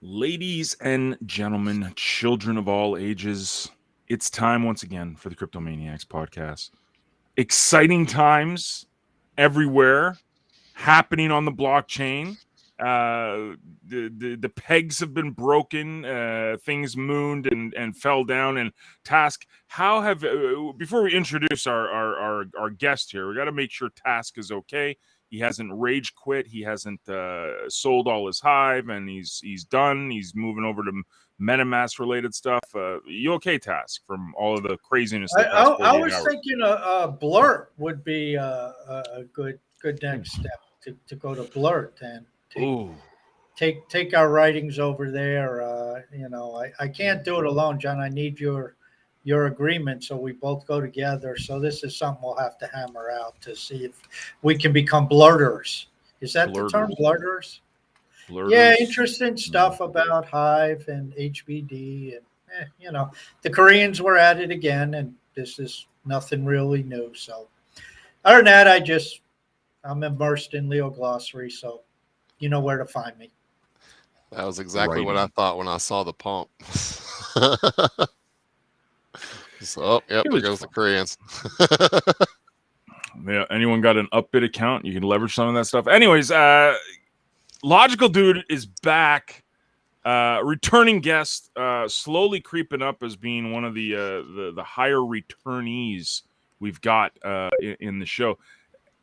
Ladies and gentlemen, children of all ages, it's time once again for the CryptoManiacs podcast. Exciting times everywhere happening on the blockchain. The pegs have been broken. Things mooned and fell down. And Task, how have before we introduce our guest here, we got to make sure Task is okay. He hasn't rage quit. He hasn't sold all his hive, and he's done. He's moving over to MetaMask related stuff. You okay, Task? From all of the craziness. I was thinking a blurt would be a good next step to go to blurt and take our writings over there. I can't do it alone, John. I need your agreement so we both go together. So this is something we'll have to hammer out to see if we can become blurters. Is that the term, blurters? Yeah, interesting stuff about Hive and HBD, and the Koreans were at it again, and this is nothing really new. So other than that, I'm immersed in Leo Glossary, so you know where to find me. That was exactly what I thought when I saw the pump. So, there goes the Koreans. Yeah, anyone got an Upbit account? You can leverage some of that stuff. Anyways, Logical Dude is back. Returning guest, slowly creeping up as being one of the higher returnees we've got in the show.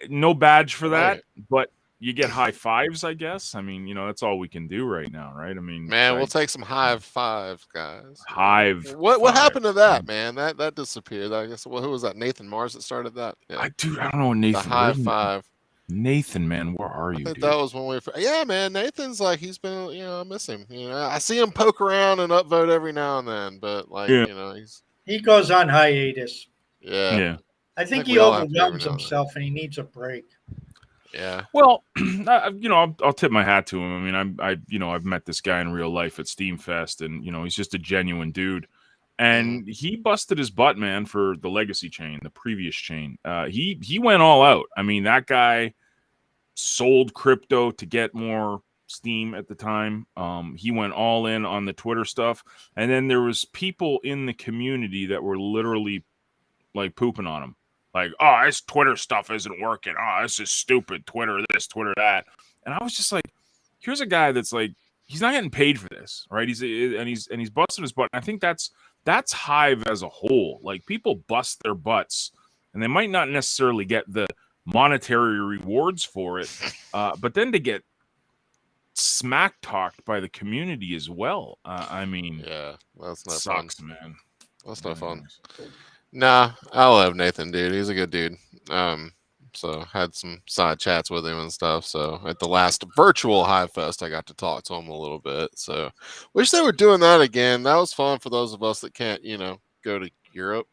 No badge for that, but you get high fives, I guess. I mean, that's all we can do right now, right? I mean, man, we'll take some Hive 5, guys. Hive. What happened to that, man? That disappeared. I guess. Well, who was that? Nathan Mars that started that. Yeah. I don't know what Nathan. The Hive 5. Nathan, man, where are you? Dude? That was when we. Yeah, man, Nathan's like he's been. I miss him. I see him poke around and upvote every now and then, but he goes on hiatus. Yeah. I think he overwhelms himself and he needs a break. Yeah. Well, I'll tip my hat to him. I mean, I've met this guy in real life at Steamfest, and he's just a genuine dude. And he busted his butt, man, for the legacy chain, the previous chain. He went all out. I mean, that guy sold crypto to get more steam at the time. He went all in on the Twitter stuff, and then there was people in the community that were literally like pooping on him. Like, oh, this Twitter stuff isn't working. Oh, this is stupid. Twitter this, Twitter that. And I was just like, here's a guy that's like, he's not getting paid for this, right? He's busting his butt. And I think that's Hive as a whole. Like, people bust their butts, and they might not necessarily get the monetary rewards for it, but then to get smack talked by the community as well. I mean, yeah, that's not sucks, fun, man. That's not fun. Nah, I love Nathan, dude. He's a good dude. So had some side chats with him and stuff. So at the last virtual Hive Fest, I got to talk to him a little bit. So wish they were doing that again. That was fun for those of us that can't, go to Europe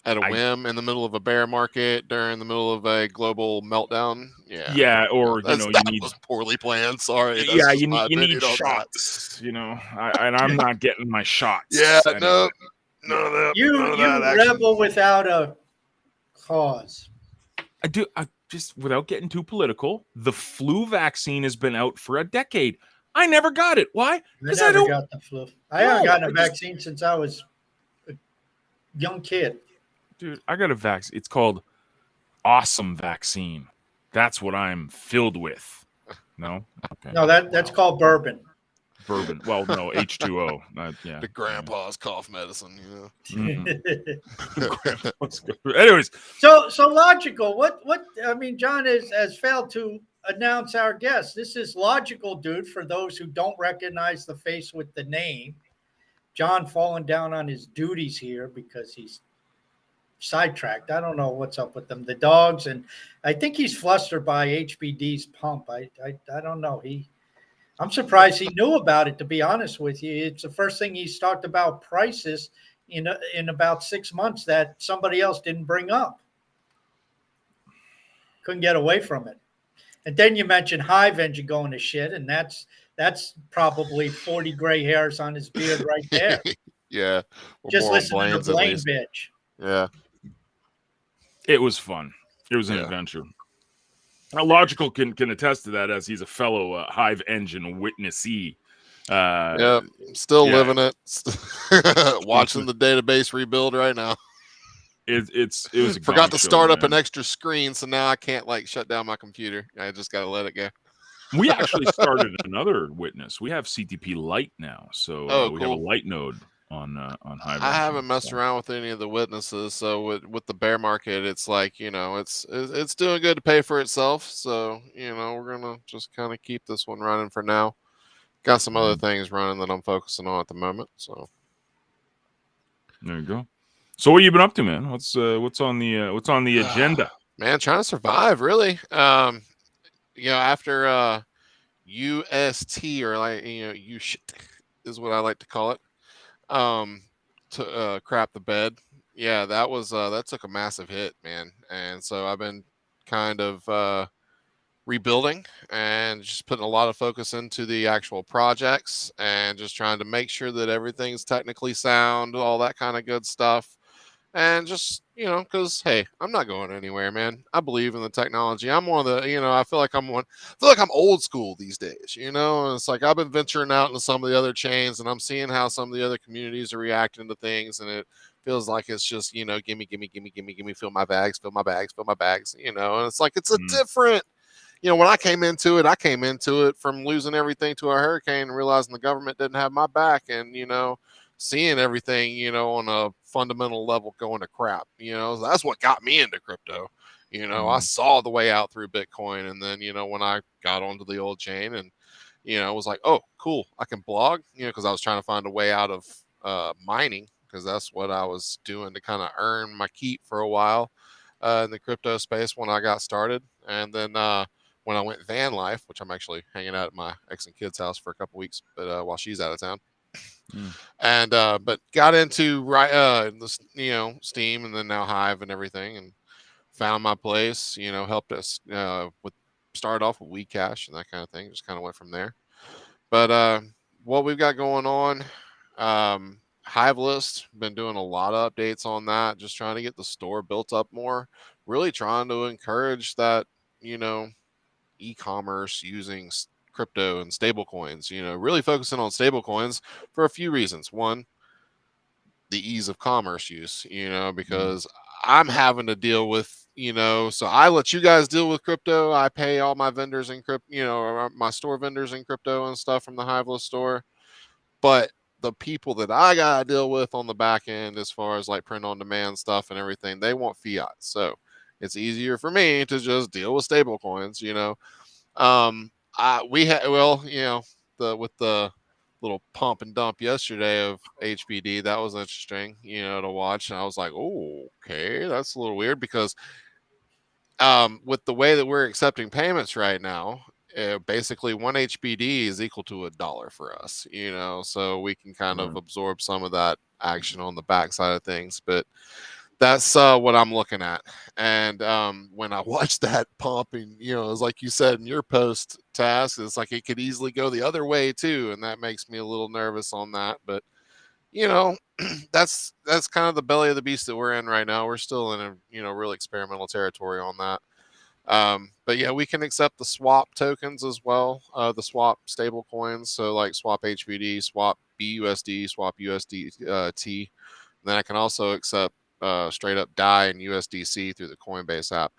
at a whim in the middle of a bear market during the middle of a global meltdown. Yeah, or that was poorly planned. Sorry. Yeah, you need shots. And I'm not getting my shots. Yeah, no. None of that. You rebel without a cause. I do. I just, without getting too political, the flu vaccine has been out for a decade. I never got it. Why? Because I never got the flu. I haven't gotten a vaccine since I was a young kid. Dude, I got a vaccine. It's called Awesome Vaccine. That's what I'm filled with. No? Okay. No, that's called bourbon. Bourbon. Well, no, H2O. Yeah. The grandpa's cough medicine, Anyways. So logical. What I mean, John has failed to announce our guest. This is Logical Dude for those who don't recognize the face with the name. John falling down on his duties here because he's sidetracked. I don't know what's up with them. The dogs, and I think he's flustered by HBD's pump. I don't know. I'm surprised he knew about it, to be honest with you. It's the first thing he's talked about prices in about 6 months that somebody else didn't bring up. Couldn't get away from it. And then you mentioned Hive Engine going to shit, and that's probably 40 gray hairs on his beard right there. Yeah. Just listen to the Blaine bitch. Yeah. It was fun. It was an adventure. Now, Logical can attest to that, as he's a fellow Hive Engine witnessee. Yep, still yeah. living it. Watching the database rebuild right now. It was a Forgot gong to show, start up man. an extra screen, so now I can't like shut down my computer. I just gotta let it go. We actually started another witness. We have CTP Lite now, so we have a Cool. light node on Hive. I haven't messed around with any of the witnesses, so with the bear market, it's like it's doing good to pay for itself. So we're gonna just kind of keep this one running for now. Got some other things running that I'm focusing on at the moment. So there you go. So what you been up to, man? What's on the agenda? Man, trying to survive, really. After UST, or like you shit is what I like to call it. To crap the bed. Yeah, that took a massive hit, man. And so I've been kind of rebuilding and just putting a lot of focus into the actual projects and just trying to make sure that everything's technically sound, all that kind of good stuff. And just, because hey, I'm not going anywhere, man. I believe in the technology. I'm one of the, I feel like I'm old school these days, and it's like I've been venturing out into some of the other chains and I'm seeing how some of the other communities are reacting to things, and it feels like it's just, gimme, gimme, gimme, gimme, gimme, fill my bags, fill my bags, fill my bags, and it's like it's a different, when I came into it from losing everything to a hurricane and realizing the government didn't have my back, and seeing everything, on a fundamental level going to crap. That's what got me into crypto. I saw the way out through Bitcoin. And then, when I got onto the old chain and, it was like, oh, cool, I can blog, because I was trying to find a way out of mining, because that's what I was doing to kind of earn my keep for a while in the crypto space when I got started. And then when I went van life, which I'm actually hanging out at my ex and kids' house for a couple weeks, but while she's out of town. And but got into Steam, and then now Hive and everything, and found my place. Helped us with start off with WeCash and that kind of thing. Just kind of went from there. But what we've got going on, Hive List, been doing a lot of updates on that. Just trying to get the store built up more. Really trying to encourage that e-commerce using crypto and stable coins, really focusing on stable coins for a few reasons. One, the ease of commerce use, because I'm having to deal with, so I let you guys deal with crypto. I pay all my vendors in crypto, my store vendors in crypto and stuff from the Hiveless store. But the people that I got to deal with on the back end, as far as like print on demand stuff and everything, they want fiat. So it's easier for me to just deal with stable coins, with the little pump and dump yesterday of HBD, that was interesting, to watch. And I was like, oh, okay, that's a little weird, because with the way that we're accepting payments right now, basically one HBD is equal to $1 for us, so we can kind of absorb some of that action on the backside of things. But that's what I'm looking at. And when I watched that pump, and it's like you said in your post task, it's like it could easily go the other way too, and that makes me a little nervous on that. But that's kind of the belly of the beast that we're in right now. We're still in a real experimental territory on that. But yeah, we can accept the swap tokens as well, the swap stable coins. So like swap HBD, swap BUSD, swap USDT. Then I can also accept straight up DAI and USDC through the Coinbase app.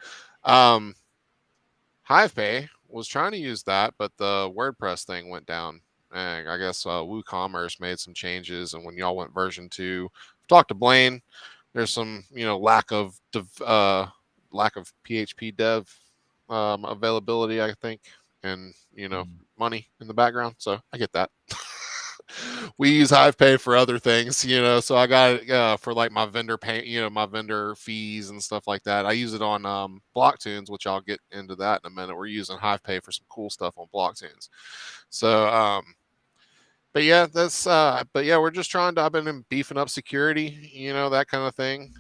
HivePay was trying to use that, but the WordPress thing went down. And I guess WooCommerce made some changes, and when y'all went version 2, talked to Blaine. There's some lack of PHP dev availability, I think, and money in the background. So I get that. We use HivePay for other things, so I got it for like my vendor pay, my vendor fees and stuff like that. I use it on Blocktunes, which I'll get into that in a minute. We're using HivePay for some cool stuff on Blocktunes. So but yeah, we're just trying to, I've been beefing up security, that kind of thing.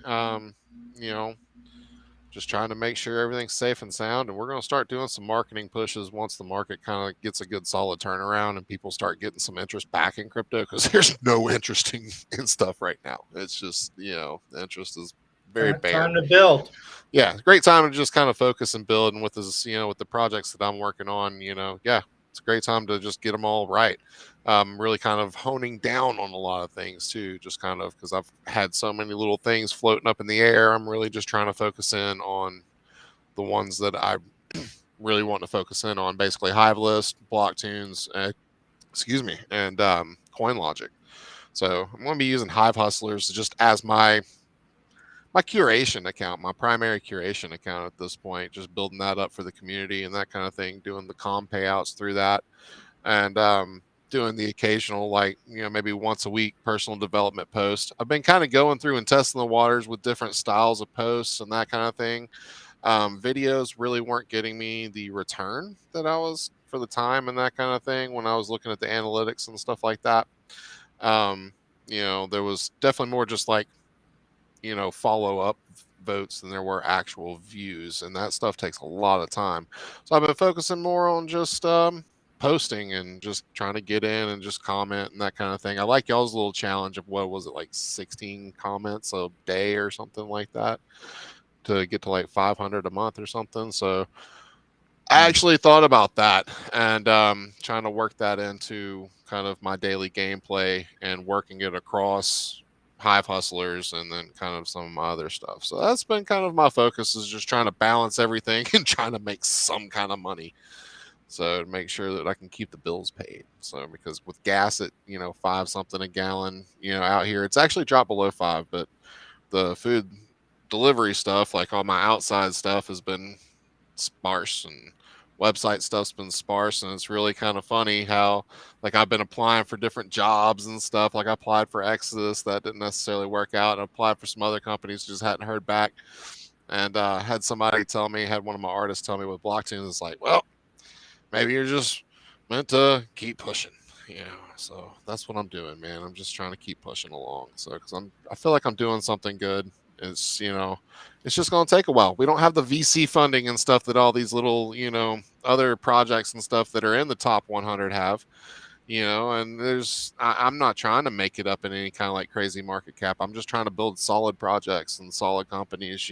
Just trying to make sure everything's safe and sound. And we're going to start doing some marketing pushes once the market kind of gets a good solid turnaround and people start getting some interest back in crypto, because there's no interest in stuff right now. It's just, the interest is very bare. Time to build. Yeah, great time to just kind of focus and build. And with this, with the projects that I'm working on, yeah, it's a great time to just get them all right. really kind of honing down on a lot of things too, just kind of because I've had so many little things floating up in the air. I'm really just trying to focus in on the ones that I really want to focus in on, basically Hive List, Blocktunes, and CoinLogic. So I'm going to be using Hive Hustlers just as my curation account, my primary curation account at this point, just building that up for the community and that kind of thing, doing the com payouts through that, and doing the occasional, like, maybe once a week personal development post. I've been kind of going through and testing the waters with different styles of posts and that kind of thing. Videos really weren't getting me the return that I was for the time and that kind of thing when I was looking at the analytics and stuff like that. There was definitely more just like, follow up votes than there were actual views, and that stuff takes a lot of time. So I've been focusing more on just posting and just trying to get in and just comment and that kind of thing. I like y'all's little challenge of, what was it, like 16 comments a day or something like that, to get to like 500 a month or something. So I actually thought about that, and trying to work that into kind of my daily gameplay and working it across Hive Hustlers and then kind of some of my other stuff. So that's been kind of my focus, is just trying to balance everything and trying to make some kind of money. So to make sure that I can keep the bills paid. So because with gas at, 5 something a gallon, out here, it's actually dropped below 5, but the food delivery stuff, like all my outside stuff, has been sparse, and website stuff's been sparse. And it's really kind of funny how, like, I've been applying for different jobs and stuff. Like I applied for Exodus, that didn't necessarily work out, and I applied for some other companies, just hadn't heard back. And had one of my artists tell me with Blockchain, it's like, well, maybe you're just meant to keep pushing, so that's what I'm doing, man. I'm just trying to keep pushing along. So because I feel like I'm doing something good. It's it's just going to take a while. We don't have the VC funding and stuff that all these little other projects and stuff that are in the top 100 have. And I'm not trying to make it up in any kind of like crazy market cap. I'm just trying to build solid projects and solid companies.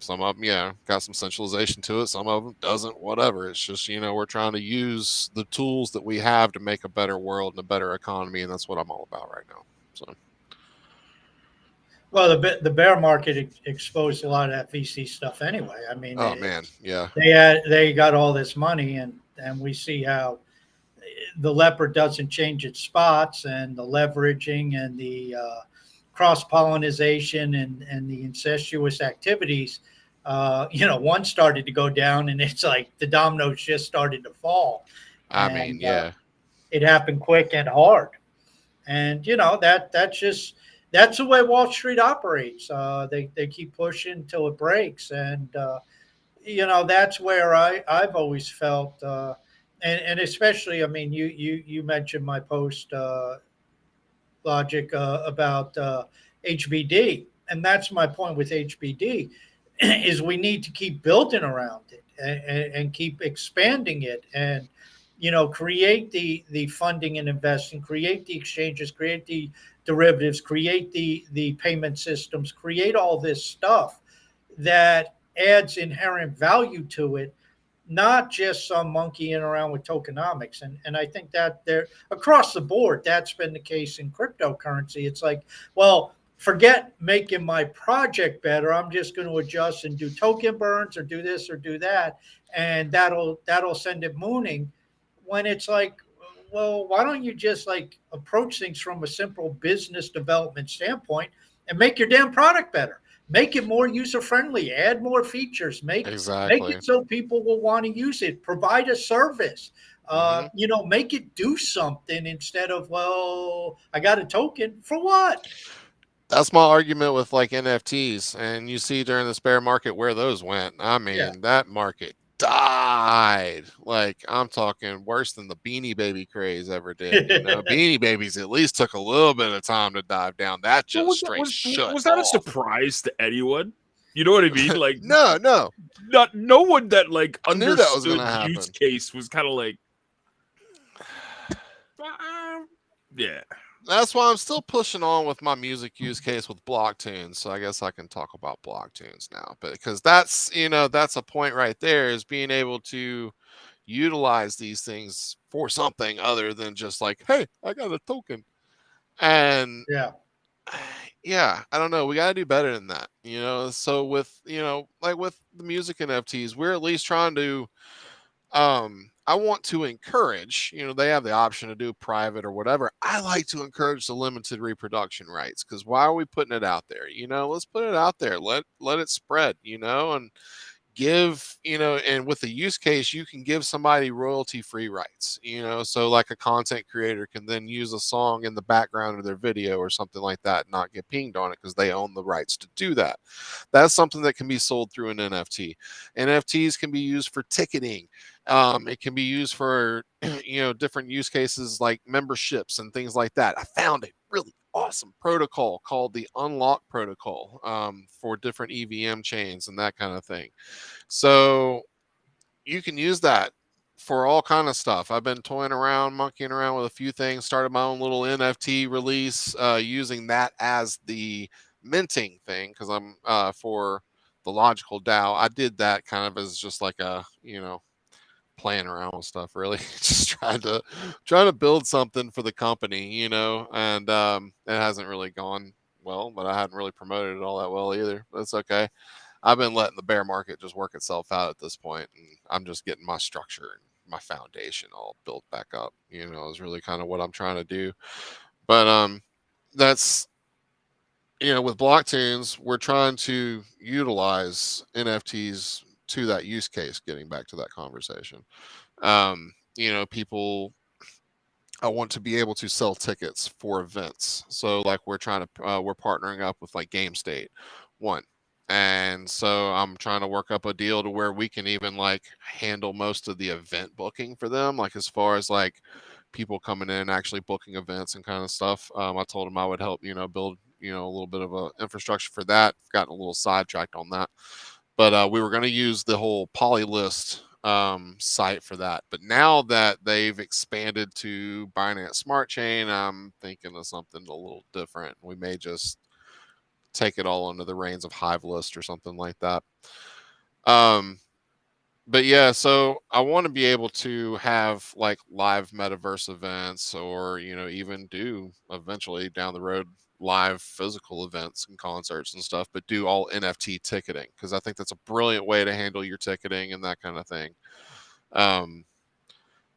Some of them, got some centralization to it. Some of them doesn't, whatever. It's just, we're trying to use the tools that we have to make a better world and a better economy. And that's what I'm all about right now. So. Well, the bear market exposed a lot of that VC stuff anyway. I mean, man, yeah, they got all this money, and we see how the leopard doesn't change its spots, and the leveraging and the cross pollination and the incestuous activities. One started to go down, and it's like the dominoes just started to fall. It happened quick and hard, and that's the way Wall Street operates. They keep pushing until it breaks, and that's where I've always felt, and especially, I mean, you mentioned my post logic about HBD, and that's my point with HBD, is we need to keep building around it and keep expanding it, and create the funding and investing, create the exchanges, create the derivatives, create the payment systems, create all this stuff that adds inherent value to it, not just some monkeying around with tokenomics. And I think that there, across the board, that's been the case in cryptocurrency. It's like, well, forget making my project better. I'm just going to adjust and do token burns or do this or do that, and that'll send it mooning. When it's like, well, why don't you just like approach things from a simple business development standpoint and make your damn product better? Make it more user friendly, add more features, make it so people will want to use it, provide a service, make it do something instead of, well, I got a token for what? That's my argument with like NFTs. And you see during this bear market where those went. I mean, that market died. Like, I'm talking worse than the Beanie Baby craze ever did. Beanie Babies at least took a little bit of time to dive down. That just straight shut. Was that a surprise to anyone? You know what I mean? Like, no, no one that like understood that was gonna the happen. use case was kind of like, yeah. That's why I'm still pushing on with my music use case with Blocktunes. So I guess I can talk about Blocktunes now, but because that's a point right there, is being able to utilize these things for something other than just like, hey, I got a token. And yeah, I don't know. We got to do better than that, So with, like with the music NFTs, we're at least trying to, I want to encourage, they have the option to do private or whatever. I like to encourage the limited reproduction rights, because why are we putting it out there? Let's put it out there. Let it spread, and give, and with the use case, you can give somebody royalty free rights, so like a content creator can then use a song in the background of their video or something like that and not get pinged on it because they own the rights to do that. That's something that can be sold through an NFT. NFTs can be used for ticketing. It can be used for different use cases like memberships and things like that. I found a really awesome protocol called the Unlock Protocol for different EVM chains and that kind of thing. So you can use that for all kind of stuff. I've been toying around, monkeying around with a few things, started my own little NFT release using that as the minting thing, because I'm for the logical DAO. I did that kind of as just like a, playing around with stuff, really. Just trying to build something for the company, and it hasn't really gone well, but I hadn't really promoted it all that well either. That's okay. I've been letting the bear market just work itself out at this point, and I'm just getting my structure and my foundation all built back up, is really kind of what I'm trying to do. But that's, with blockchains, we're trying to utilize NFTs to that use case, getting back to that conversation. People, I want to be able to sell tickets for events. So like we're partnering up with like Game State one. And so I'm trying to work up a deal to where we can even like handle most of the event booking for them. Like as far as like people coming in and actually booking events and kind of stuff. I told them I would help, build, a little bit of a infrastructure for that. Gotten a little sidetracked on that. But we were going to use the whole Polylist site for that. But now that they've expanded to Binance Smart Chain, I'm thinking of something a little different. We may just take it all under the reins of HiveList or something like that. But yeah, so I want to be able to have like live metaverse events, or even do eventually down the road live physical events and concerts and stuff, but do all NFT ticketing, because I think that's a brilliant way to handle your ticketing and that kind of thing. But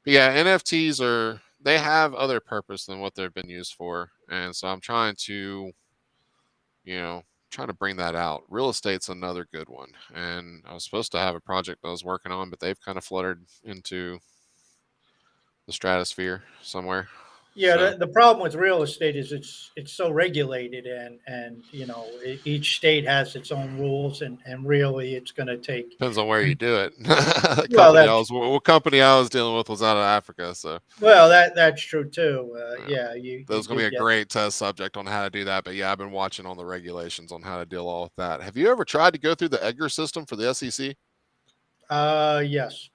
yeah, NFTs they have other purpose than what they've been used for, and so I'm trying to bring that out. Real estate's another good one, and I was supposed to have a project I was working on, but they've kind of fluttered into the stratosphere somewhere. Yeah, so the problem with real estate is it's so regulated, and each state has its own rules, and really it's going to take, depends on where you do it. What company I was dealing with was out of Africa, so that's true too. That's going to be a great test subject on how to do that. But yeah, I've been watching on the regulations on how to deal all with that. Have you ever tried to go through the Edgar system for the SEC? Yes.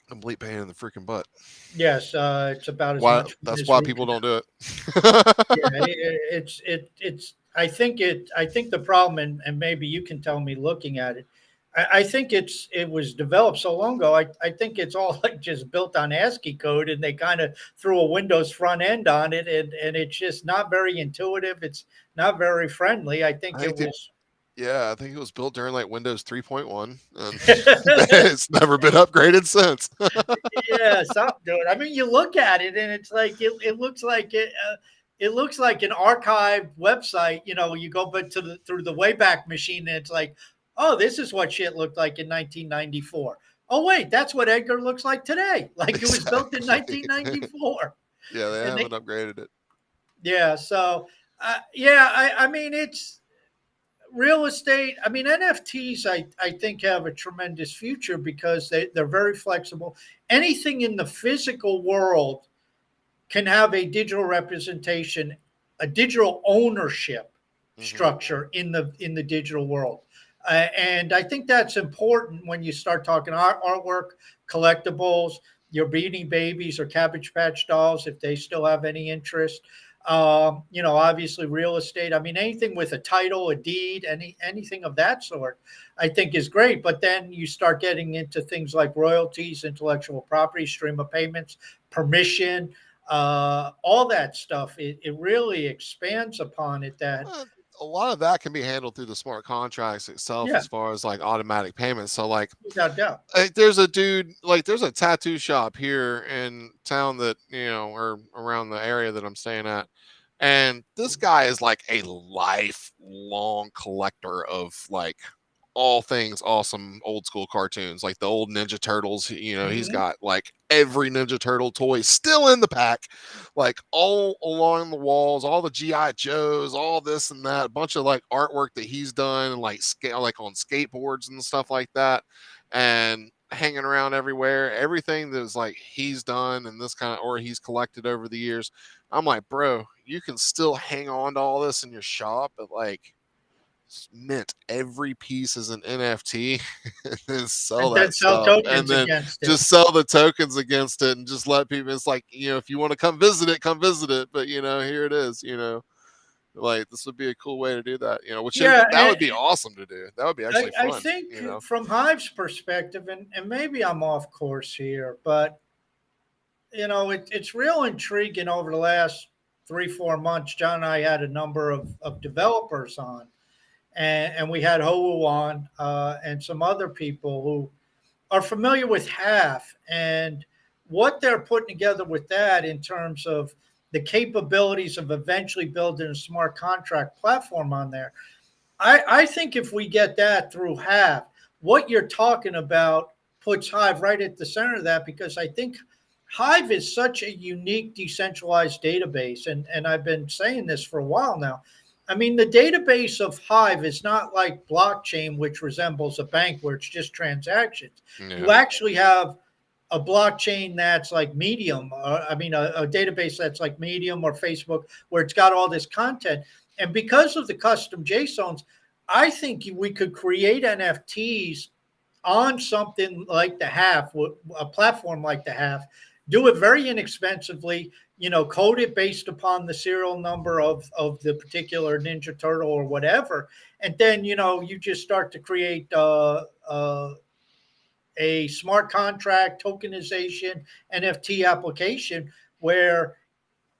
Complete pain in the freaking butt. Yes, it's about as much. That's why people don't do it. It's. I think the problem, and maybe you can tell me looking at it. I think it was developed so long ago. I think it's all like just built on ASCII code, and they kind of threw a Windows front end on it, and it's just not very intuitive. It's not very friendly. I think it was. Yeah, I think it was built during like Windows 3.1, and it's never been upgraded since. Yeah, something to it. I mean, you look at it, and it's like it looks like it. It looks like an archived website. You go through the Wayback Machine, and it's like, oh, this is what shit looked like in 1994. Oh wait, that's what Edgar looks like today. Like it was built in 1994. Yeah, they haven't upgraded it. Yeah, so I mean it's. Real estate, I mean, NFTs, I think have a tremendous future because they're very flexible. Anything in the physical world can have a digital representation, a digital ownership structure in the digital world. And I think that's important when you start talking artwork, collectibles, your Beanie Babies or Cabbage Patch Dolls, if they still have any interest. Obviously real estate. I mean, anything with a title, a deed, anything of that sort, I think is great. But then you start getting into things like royalties, intellectual property, stream of payments, permission, all that stuff. It really expands upon it. That A lot of that can be handled through the smart contracts itself, yeah, as far as like automatic payments. So like, without doubt. there's a dude, like there's a tattoo shop here in town that, or around the area that I'm staying at, and this guy is like a lifelong collector of like all things awesome old school cartoons, like the old Ninja Turtles. He's Mhm. got like every Ninja Turtle toy still in the pack, like all along the walls, all the GI Joes, all this and that, a bunch of like artwork that he's done, and like scale, like on skateboards and stuff like that, and hanging around everywhere. Everything that's like he's done and this kind of, or he's collected over the years. I'm like, bro, you can still hang on to all this in your shop, but like mint every piece as an NFT and then sell And then that sell stuff, and tokens then against it. just sell the tokens against it, and just let people, it's like, if you want to come visit it, but here it is, like this would be a cool way to do that, Yeah, that would be awesome to do. That would be actually I fun, think from Hive's perspective, and maybe I'm off course here, but it's real intriguing. Over the last 3-4 months, John and I had a number of developers on, and we had Hou on, and some other people who are familiar with Half and what they're putting together with that in terms of the capabilities of eventually building a smart contract platform on there. I think if we get that through Half, what you're talking about puts Hive right at the center of that, because I think Hive is such a unique decentralized database. And I've been saying this for a while now. I mean, the database of Hive is not like blockchain, which resembles a bank where it's just transactions. You yeah, actually have a blockchain that's like Medium, a database that's like Medium or Facebook, where it's got all this content. And because of the custom JSONs, I think we could create NFTs on something like the Half, a platform like the Half, do it very inexpensively, code it based upon the serial number of the particular Ninja Turtle or whatever. And then, you just start to create a smart contract tokenization NFT application where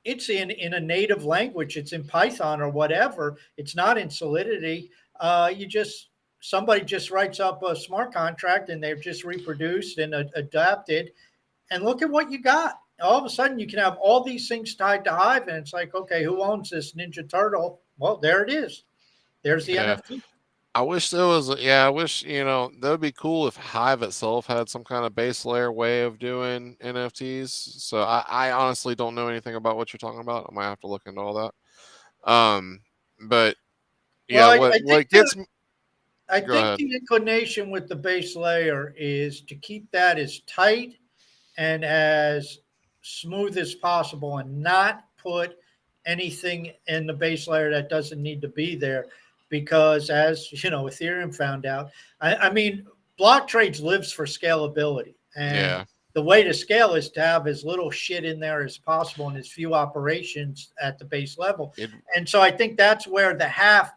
it's in a native language. It's in Python or whatever. It's not in Solidity. You just Somebody just writes up a smart contract and they've just reproduced and adapted. And look at what you got. All of a sudden, you can have all these things tied to Hive, and it's like, okay, who owns this Ninja Turtle? Well, there it is. There's the yeah. NFT. I wish there was, yeah, I wish, that would be cool if Hive itself had some kind of base layer way of doing NFTs. So I honestly don't know anything about what you're talking about. I might have to look into all that. But Well, yeah, what gets me, I go think ahead. the inclination with the base layer is to keep that as tight and as smooth as possible, and not put anything in the base layer that doesn't need to be there. Because as Ethereum found out, I mean, block trades lives for scalability. And Yeah. the way to scale is to have as little shit in there as possible and as few operations at the base level. It, And so I think that's where the half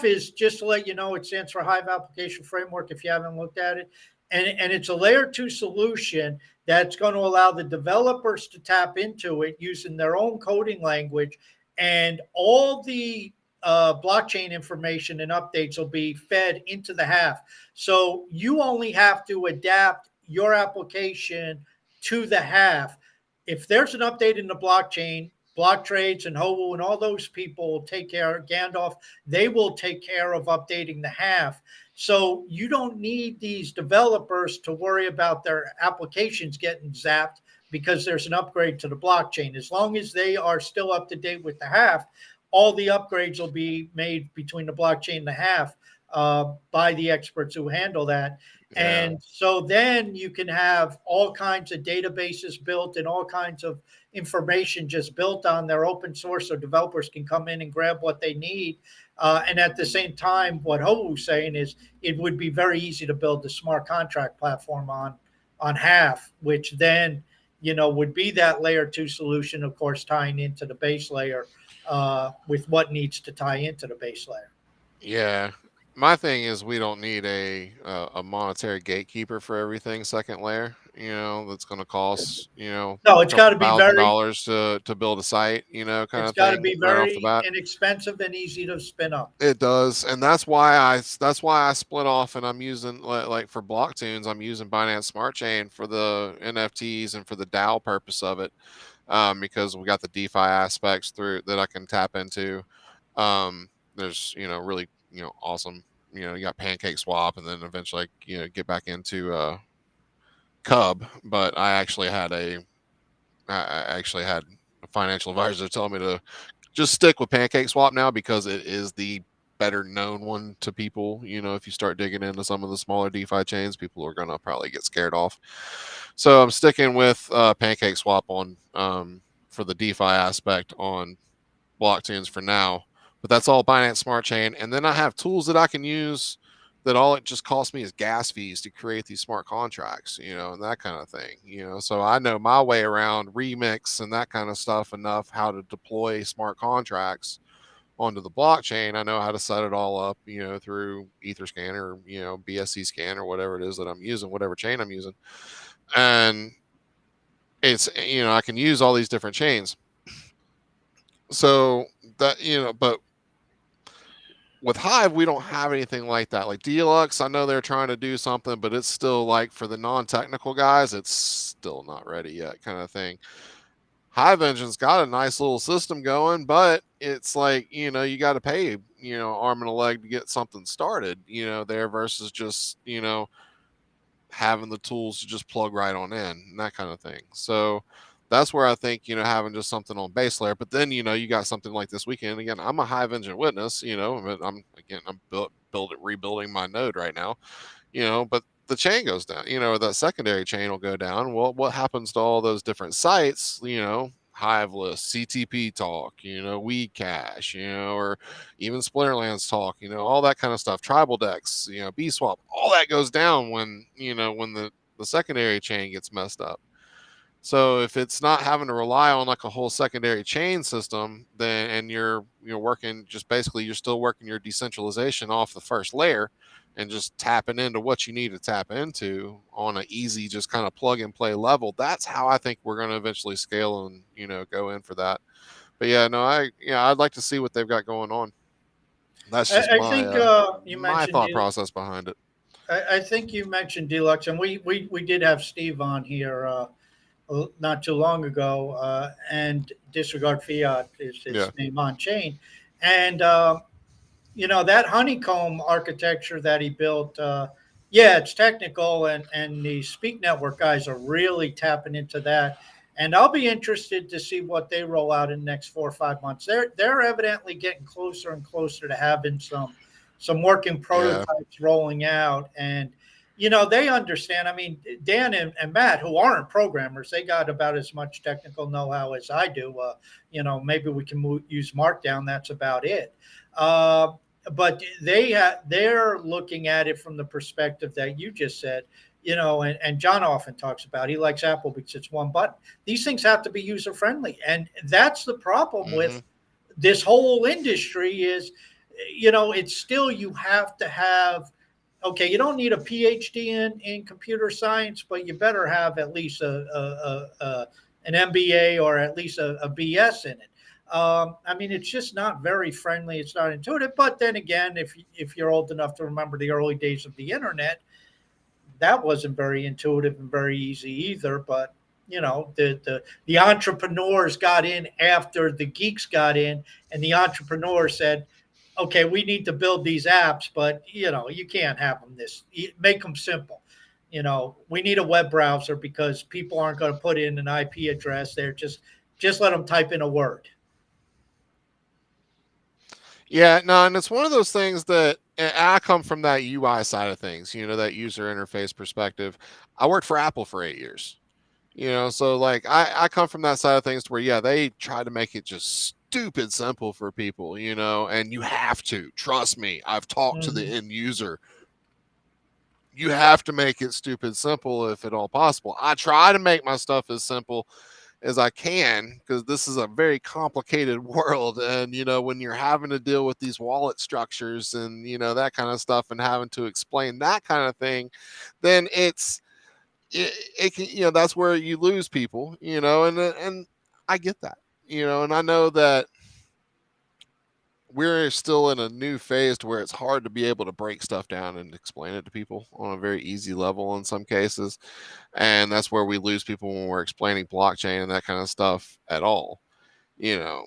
is, just to let you know, it stands for Hive Application Framework if you haven't looked at it. And it's a layer 2 solution that's going to allow the developers to tap into it using their own coding language. And all the blockchain information and updates will be fed into the Half. So you only have to adapt your application to the Half. If there's an update in the blockchain, block trades and Hobo and all those people will take care. Gandalf, they will take care of updating the Half. So you don't need these developers to worry about their applications getting zapped because there's an upgrade to the blockchain. As long as they are still up to date with the Half, all the upgrades will be made between the blockchain and the Half by the experts who handle that. yeah. And so then you can have all kinds of databases built and all kinds of information just built on their open source, so developers can come in and grab what they need. And at the same time, what Ho was saying is it would be very easy to build the smart contract platform on Half, which then would be that layer 2 solution, of course, tying into the base layer with what needs to tie into the base layer. Yeah. My thing is we don't need a monetary gatekeeper for everything second layer, that's going to cost, No, a it's got couple to be very $1,000s to build a site, kind it's of got to thing be right off the very bat. inexpensive and easy to spin up. It does, and that's why I split off, and I'm using like for Blocktunes, I'm using Binance Smart Chain for the NFTs and for the DAO purpose of it, because we got the DeFi aspects through that I can tap into. There's really awesome. You got Pancake Swap, and then eventually get back into Cub. But I actually had a financial advisor tell me to just stick with Pancake Swap now because it is the better known one to people. If you start digging into some of the smaller DeFi chains, people are gonna probably get scared off. So I'm sticking with Pancake Swap on for the DeFi aspect on Blocktunes for now. But that's all Binance Smart Chain, and then I have tools that I can use that all it just costs me is gas fees to create these smart contracts, and that kind of thing, So I know my way around Remix and that kind of stuff enough how to deploy smart contracts onto the blockchain. I know how to set it all up, through Etherscan or, BSC scan or whatever it is that I'm using, whatever chain I'm using. And it's, I can use all these different chains. So that, but with Hive, we don't have anything like that. Like Deluxe, I know they're trying to do something, but it's still like for the non-technical guys, it's still not ready yet, kind of thing. Hive Engine's got a nice little system going, but it's like, you got to pay, arm and a leg to get something started, there versus just, having the tools to just plug right on in and that kind of thing. So that's where I think, having just something on base layer, but then, you got something like this weekend. Again, I'm a Hive Engine witness, but I'm rebuilding my node right now, but the chain goes down, that secondary chain will go down. Well, what happens to all those different sites, Hive list, CTP talk, Weed Cache, or even Splinterlands talk, all that kind of stuff, tribal decks, B swap, all that goes down when, when the secondary chain gets messed up. So if it's not having to rely on like a whole secondary chain system, then and you're working just basically you're still working your decentralization off the first layer and just tapping into what you need to tap into on an easy just kind of plug and play level. That's how I think we're going to eventually scale and go in for that. But yeah, no, I'd like to see what they've got going on. That's just I think you my mentioned thought process behind it. I think you mentioned Deluxe, and we did have Steve on here not too long ago, and Disregard Fiat is his name on chain. And, that honeycomb architecture that he built, it's technical, and the Speak Network guys are really tapping into that. And I'll be interested to see what they roll out in the next 4 or 5 months. They're evidently getting closer and closer to having some working prototypes rolling out. And they understand. I mean, Dan and Matt, who aren't programmers, they got about as much technical know-how as I do. Maybe we can use Markdown. That's about it. But they're looking at it from the perspective that you just said. And John often talks about. He likes Apple because it's one button. These things have to be user friendly, and that's the problem with this whole industry. Is it's still you have to have. Okay, you don't need a PhD in computer science, but you better have at least an MBA or at least a BS in it. I mean, it's just not very friendly. It's not intuitive. But then again, if you're old enough to remember the early days of the internet, that wasn't very intuitive and very easy either. But the entrepreneurs got in after the geeks got in, and the entrepreneur said, okay, we need to build these apps, but you can't have them make them simple. We need a web browser because people aren't going to put in an IP address there. Just let them type in a word. Yeah, no, and it's one of those things that I come from that UI side of things, that user interface perspective. I worked for Apple for 8 years, so like I come from that side of things to where, they try to make it just stupid simple for people, and you have to trust me. I've talked to the end user. you have to make it stupid simple if at all possible. I try to make my stuff as simple as I can because this is a very complicated world. And, when you're having to deal with these wallet structures and, that kind of stuff and having to explain that kind of thing, then it can, that's where you lose people, and I get that, and I know that we're still in a new phase to where it's hard to be able to break stuff down and explain it to people on a very easy level in some cases. And that's where we lose people when we're explaining blockchain and that kind of stuff at all, you know.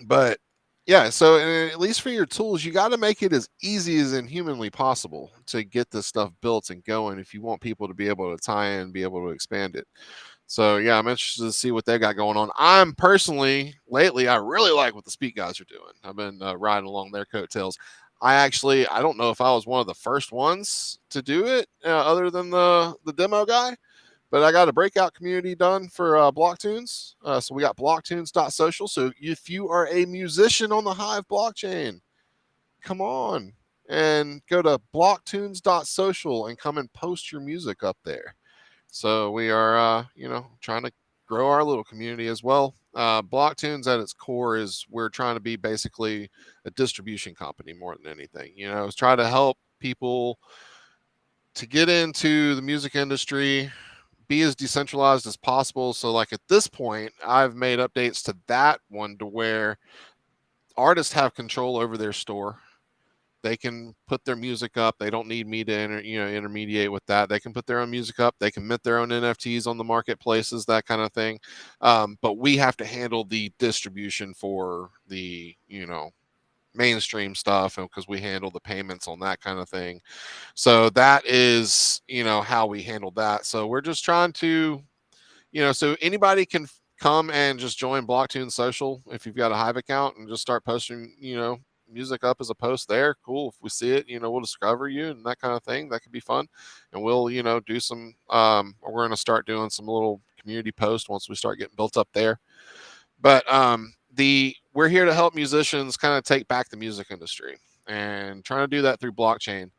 But yeah, so at least for your tools, you got to make it as easy as humanly possible to get this stuff built and going if you want people to be able to tie in and be able to expand it. So yeah, I'm interested to see what they got going on. I'm personally lately, I really like what the Speak guys are doing. I've been riding along their coattails. I don't know if I was one of the first ones to do it, other than the demo guy, but I got a breakout community done for Blocktunes. So we got blocktunes.social. So if you are a musician on the Hive blockchain, come on and go to blocktunes.social and come and post your music up there. So we are, trying to grow our little community as well. Blocktunes at its core is we're trying to be basically a distribution company more than anything. It's try to help people to get into the music industry, be as decentralized as possible. So like at this point, I've made updates to that one to where artists have control over their store. They can put their music up. They don't need me to intermediate with that. They can put their own music up. They can mint their own NFTs on the marketplaces, that kind of thing. But we have to handle the distribution for the mainstream stuff, and because we handle the payments on that kind of thing. So that is how we handle that. So we're just trying to so anybody can come and just join Blocktunes Social if you've got a Hive account and just start posting music up as a post there. Cool. If we see it, we'll discover you and that kind of thing. That could be fun. And we'll, do some, we're going to start doing some little community posts once we start getting built up there. But we're here to help musicians kind of take back the music industry and trying to do that through blockchain.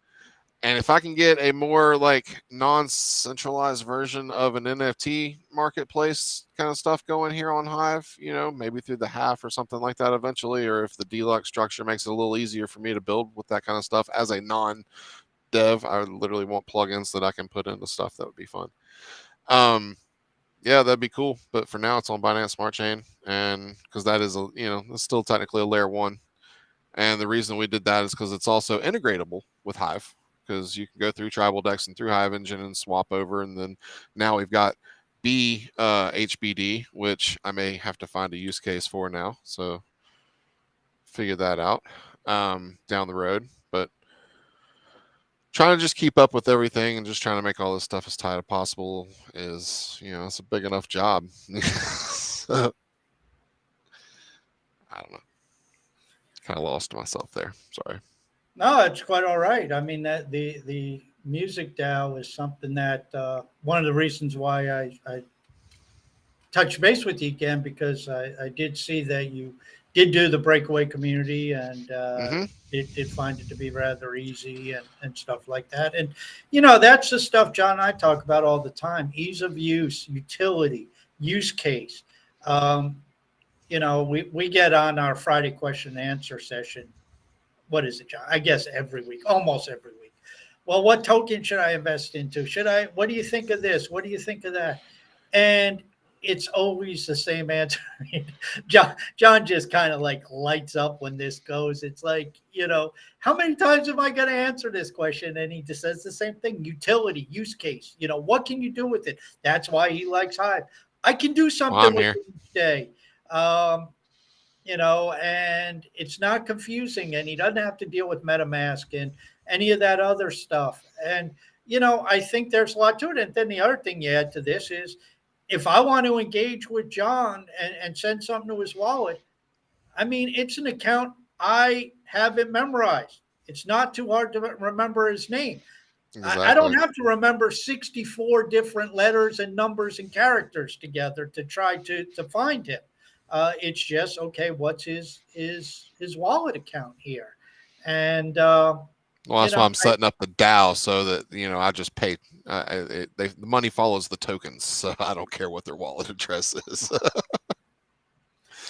And if I can get a more like non-centralized version of an NFT marketplace kind of stuff going here on Hive, maybe through the half or something like that eventually, or if the deluxe structure makes it a little easier for me to build with that kind of stuff as a non-dev, I literally want plugins that I can put into stuff. That would be fun. Yeah, that'd be cool. But for now, it's on Binance Smart Chain, and because that is it's still technically a layer 1. And the reason we did that is because it's also integratable with Hive, because you can go through Tribal Dex and through Hive Engine and swap over. And then now we've got HBD, which I may have to find a use case for now. So figure that out down the road. But trying to just keep up with everything and just trying to make all this stuff as tight as possible is, it's a big enough job. So, I don't know. Kind of lost myself there. Sorry. No, it's quite all right. I mean, that the music DAO is something that one of the reasons why I touched base with you again, because I did see that you did do the breakaway community and did find it to be rather easy and stuff like that. And, that's the stuff John and I talk about all the time: ease of use, utility, use case. We get on our Friday question and answer session. What is it, John? I guess every week, almost every week. Well, what token should I invest into? What do you think of this? What do you think of that? And it's always the same answer. John just kind of like lights up when this goes. It's like, how many times am I going to answer this question? And he just says the same thing: utility, use case. What can you do with it? That's why he likes Hive. I can do something with it each day. And it's not confusing, and he doesn't have to deal with MetaMask and any of that other stuff. And, I think there's a lot to it. And then the other thing you add to this is, if I want to engage with John and send something to his wallet, I mean, it's an account. I have it memorized. It's not too hard to remember his name. Exactly. I don't have to remember 64 different letters and numbers and characters together to try to find him. It's just, okay, what's his wallet account here? And Well, that's why I'm setting up the DAO so that, I just pay. The money follows the tokens, so I don't care what their wallet address is.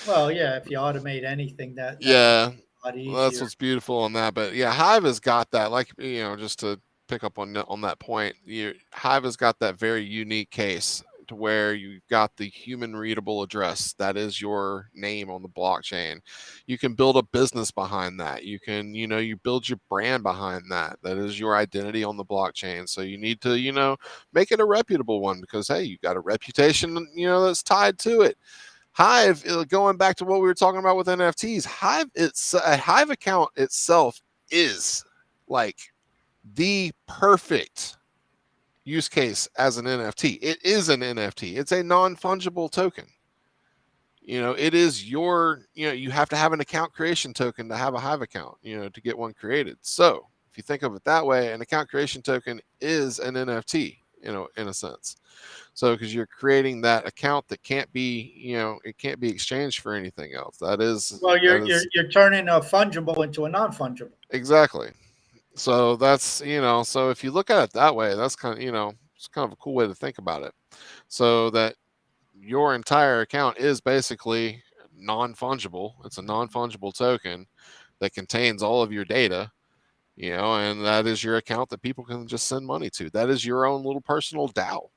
Well, yeah, if you automate anything, that Yeah, makes it a lot that's easier. what's beautiful on that. But yeah, Hive has got that. Like, just to pick up on that point, Hive has got that very unique case to where you've got the human readable address that is your name on the blockchain. You can build a business behind that. You can, you build your brand behind that. That is your identity on the blockchain. So you need to, make it a reputable one, because hey, you got a reputation, that's tied to it. Hive, going back to what we were talking about with NFTs, a Hive account itself is like the perfect use case as an NFT. It is an NFT. It's a non-fungible token. It is you have to have an account creation token to have a Hive account, to get one created. So if you think of it that way, an account creation token is an NFT, in a sense. So, because you're creating that account that can't be, it can't be exchanged for anything else. Well, you're turning a fungible into a non-fungible. Exactly. So that's, so if you look at it that way, that's kind of, it's kind of a cool way to think about it. So that your entire account is basically non-fungible. It's a non-fungible token that contains all of your data, and that is your account that people can just send money to. That is your own little personal DAO.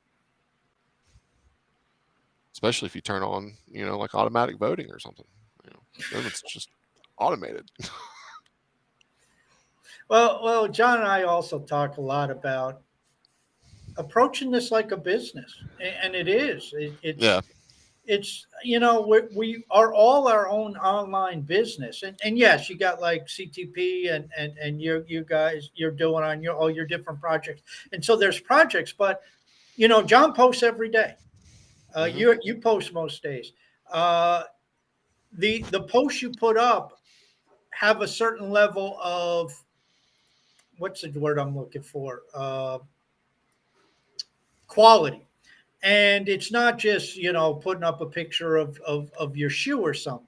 Especially if you turn on, like automatic voting or something, then it's just automated. Well, John and I also talk a lot about approaching this like a business, and it is. It's we are all our own online business, and yes, you got like CTP and you guys you're doing on all your different projects, and so there's projects, but John posts every day. You post most days. The posts you put up have a certain level of, what's the word I'm looking for? Quality. And it's not just, putting up a picture of your shoe or something.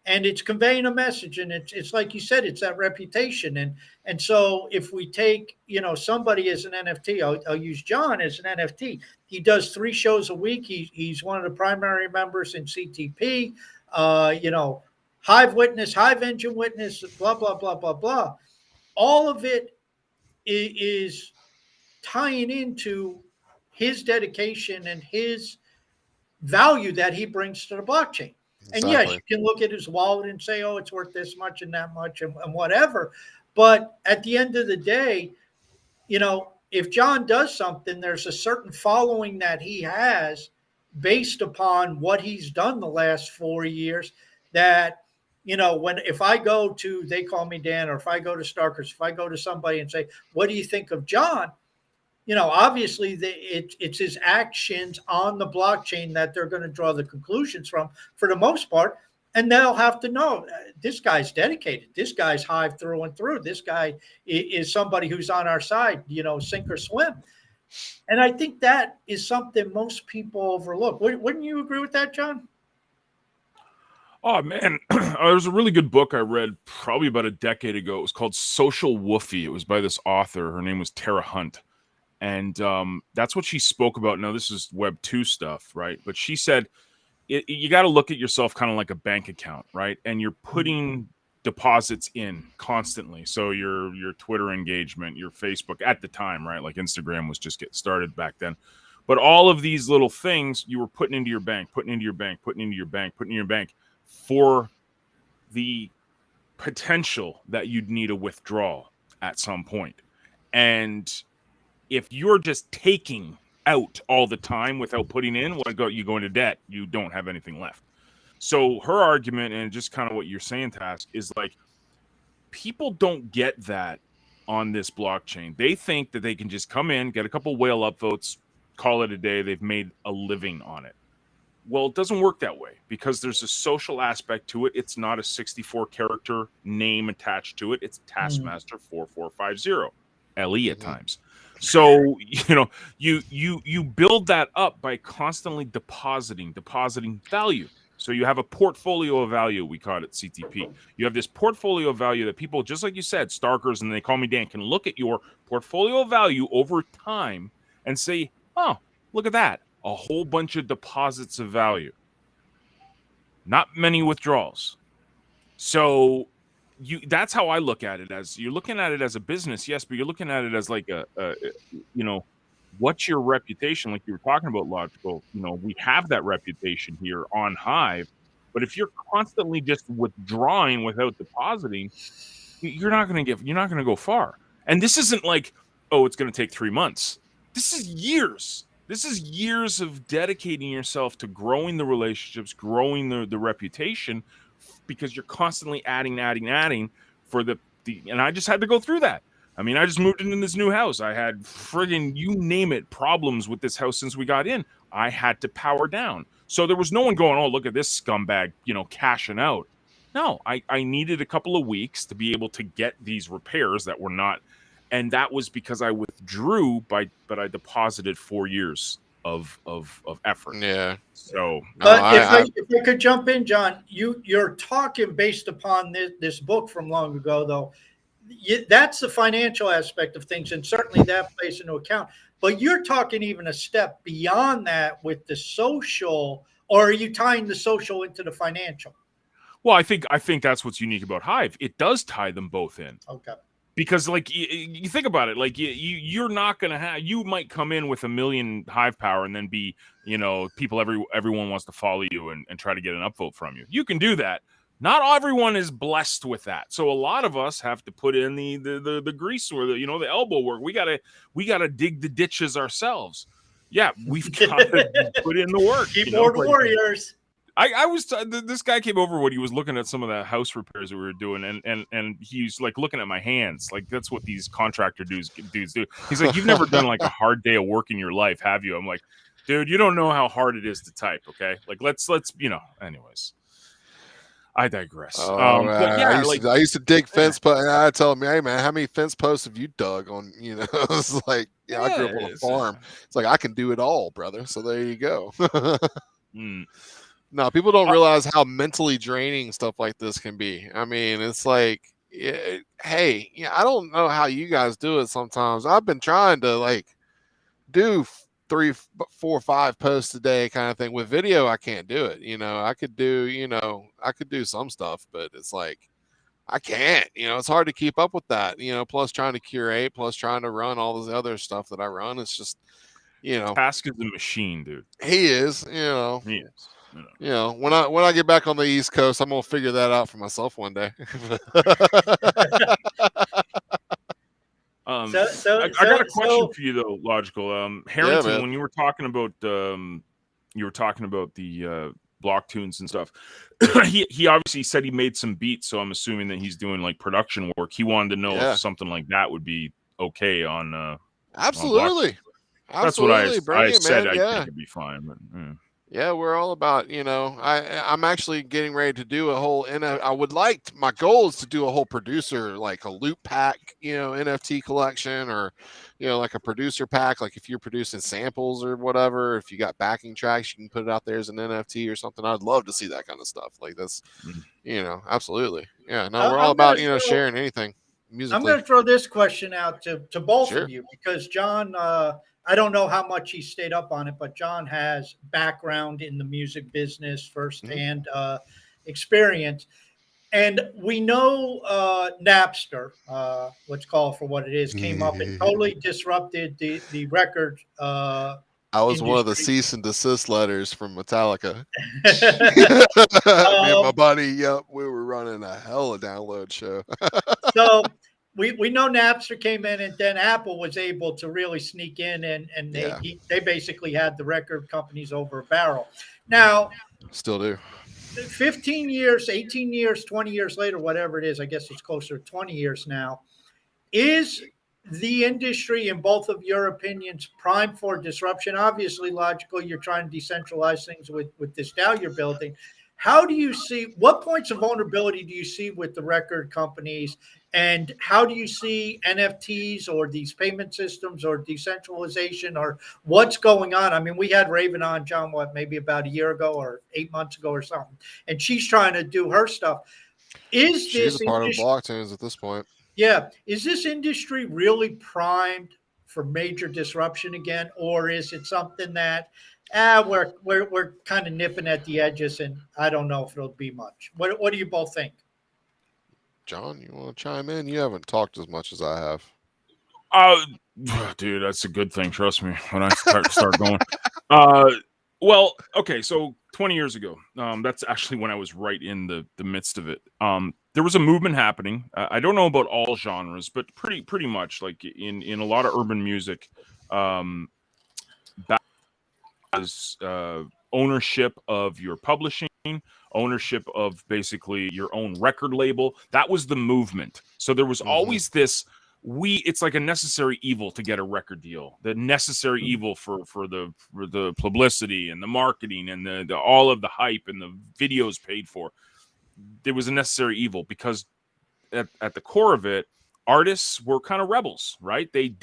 And it's conveying a message. And it's like you said, it's that reputation. And so if we take, somebody as an NFT, I'll use John as an NFT. He does 3 shows a week. He's one of the primary members in CTP, Hive Witness, Hive Engine Witness, blah, blah, blah, blah, blah. All of it is tying into his dedication and his value that he brings to the blockchain. Exactly. And yes, you can look at his wallet and say, oh, it's worth this much and that much and whatever. But at the end of the day, if John does something, there's a certain following that he has based upon what he's done the last 4 years that, if I go to, they call me Dan, or if I go to Starkers, if I go to somebody and say, what do you think of John? Obviously it's his actions on the blockchain that they're going to draw the conclusions from for the most part. And they'll have to know this guy's dedicated. This guy's Hive through and through. This guy is somebody who's on our side, sink or swim. And I think that is something most people overlook. Wouldn't you agree with that, John? Oh, man. There's a really good book I read probably about a decade ago. It was called Social Woofie. It was by this author. Her name was Tara Hunt. And that's what she spoke about. Now, this is Web 2 stuff, right? But she said, you got to look at yourself kind of like a bank account, right? And you're putting deposits in constantly. So your Twitter engagement, your Facebook at the time, right? Like Instagram was just getting started back then. But all of these little things you were putting into your bank, putting into your bank, putting into your bank, putting in your bank for the potential that you'd need a withdrawal at some point. And if you're just taking out all the time without putting in, you go into debt. You don't have anything left. So her argument, and just kind of what you're saying, Task, is like people don't get that on this blockchain. They think that they can just come in, get a couple whale upvotes, call it a day. They've made a living on it. Well, it doesn't work that way because there's a social aspect to it. It's not a 64-character name attached to it. It's Taskmaster 4450 LE at times. So, you build that up by constantly depositing value. So you have a portfolio of value, we call it CTP. You have this portfolio of value that people, just like you said, Starkers, and they call me Dan, can look at your portfolio of value over time and say, oh, look at that. A whole bunch of deposits of value. Not many withdrawals. So that's how I look at it. As you're looking at it as a business, yes, but you're looking at it as like a what's your reputation? Like you were talking about, Logical. We have that reputation here on Hive, but if you're constantly just withdrawing without depositing, you're not going to go far. And this isn't like, oh, it's going to take 3 months. This is years. This is years of dedicating yourself to growing the relationships, growing the reputation, because you're constantly adding for the and I just had to go through that. I mean, I just moved into this new house. I had friggin' you name it problems with this house since we got in. I had to power down. So there was no one going, oh, look at this scumbag, cashing out. No, I needed a couple of weeks to be able to get these repairs that were not, and that was because I withdrew but I deposited 4 years of effort. Yeah. So, if I could jump in, John, you're talking based upon this book from long ago, though. That's the financial aspect of things, and certainly that plays into account. But you're talking even a step beyond that with the social, or are you tying the social into the financial? Well, I think that's what's unique about Hive. It does tie them both in. Okay. Because like you think about it, like you're not gonna have. You might come in with 1 million Hive power and then be, people everyone wants to follow you and try to get an upvote from you. You can do that. Not everyone is blessed with that. So a lot of us have to put in the grease or the elbow work. We gotta dig the ditches ourselves. Yeah, we've got to put in the work. Keyboard warriors. I was this guy came over when he was looking at some of the house repairs that we were doing, and he's like looking at my hands, like that's what these contractor dudes do. He's like, you've never done like a hard day of work in your life, have you? I'm like, dude, you don't know how hard it is to type. Okay, like let's anyways. I digress. But yeah, I used to dig fence posts. I tell him, hey man, how many fence posts have you dug on? It's like, I grew up on a farm. It's like I can do it all, brother. So there you go. No, people don't realize how mentally draining stuff like this can be. I mean, it's like, hey, I don't know how you guys do it sometimes. I've been trying to do 3, 4, 5 posts a day kind of thing. With video, I can't do it. I could do some stuff, but it's like, I can't, it's hard to keep up with that, plus trying to curate, plus trying to run all this other stuff that I run. It's just, Task is a machine, dude. He is, He is. When I get back on the East Coast, I'm gonna figure that out for myself one day. I got a question for you though, Logical. Harrington, when you were talking about the block tunes and stuff, he obviously said he made some beats, so I'm assuming that he's doing like production work. He wanted to know if something like that would be okay on absolutely. That's what I said. I think it'd be fine, but yeah, we're all about, I'm actually getting ready to do a whole, my goal is to do a whole producer, like a loop pack, NFT collection, or, like a producer pack. Like if you're producing samples or whatever, if you got backing tracks, you can put it out there as an NFT or something. I'd love to see that kind of stuff. Like that's, absolutely. Yeah, no, we're all about, sharing anything musically. I'm going to throw this question out to both of you, because John, I don't know how much he stayed up on it, but John has background in the music business, firsthand experience. And we know Napster, let's call it for what it is, came up and totally disrupted the record I was industry. One of the cease and desist letters from Metallica. Me and my buddy, we were running a hella download show. So we know Napster came in, and then Apple was able to really sneak in, and they basically had the record companies over a barrel. Now, still do. 15 years, 18 years, 20 years later, whatever it is, I guess it's closer to 20 years now, is the industry, in both of your opinions, primed for disruption? Obviously, Logical, you're trying to decentralize things with this DAO you're building. How do you see what points of vulnerability do you see with the record companies, and how do you see NFTs or these payment systems or decentralization or what's going on? I mean, we had Raven on, John, what, maybe about a year ago or 8 months ago or something, and she's trying to do her stuff. Is She's this a part of industry? blockchains at this point. Yeah, is this industry really primed for major disruption again, or is it something that we're kind of nipping at the edges, and I don't know if it'll be much. What do you both think? John, you want to chime in? You haven't talked as much as I have. Dude, that's a good thing. Trust me. When I start going, well, okay. So 20 years ago, that's actually when I was right in the midst of it. There was a movement happening. I don't know about all genres, but pretty much like in a lot of urban music. That was ownership of your publishing, ownership of basically your own record label. That was the movement. So there was always this. It's like a necessary evil to get a record deal. The necessary evil for the publicity and the marketing and the all of the hype and the videos paid for. There was a necessary evil because at the core of it, artists were kind of rebels, right? They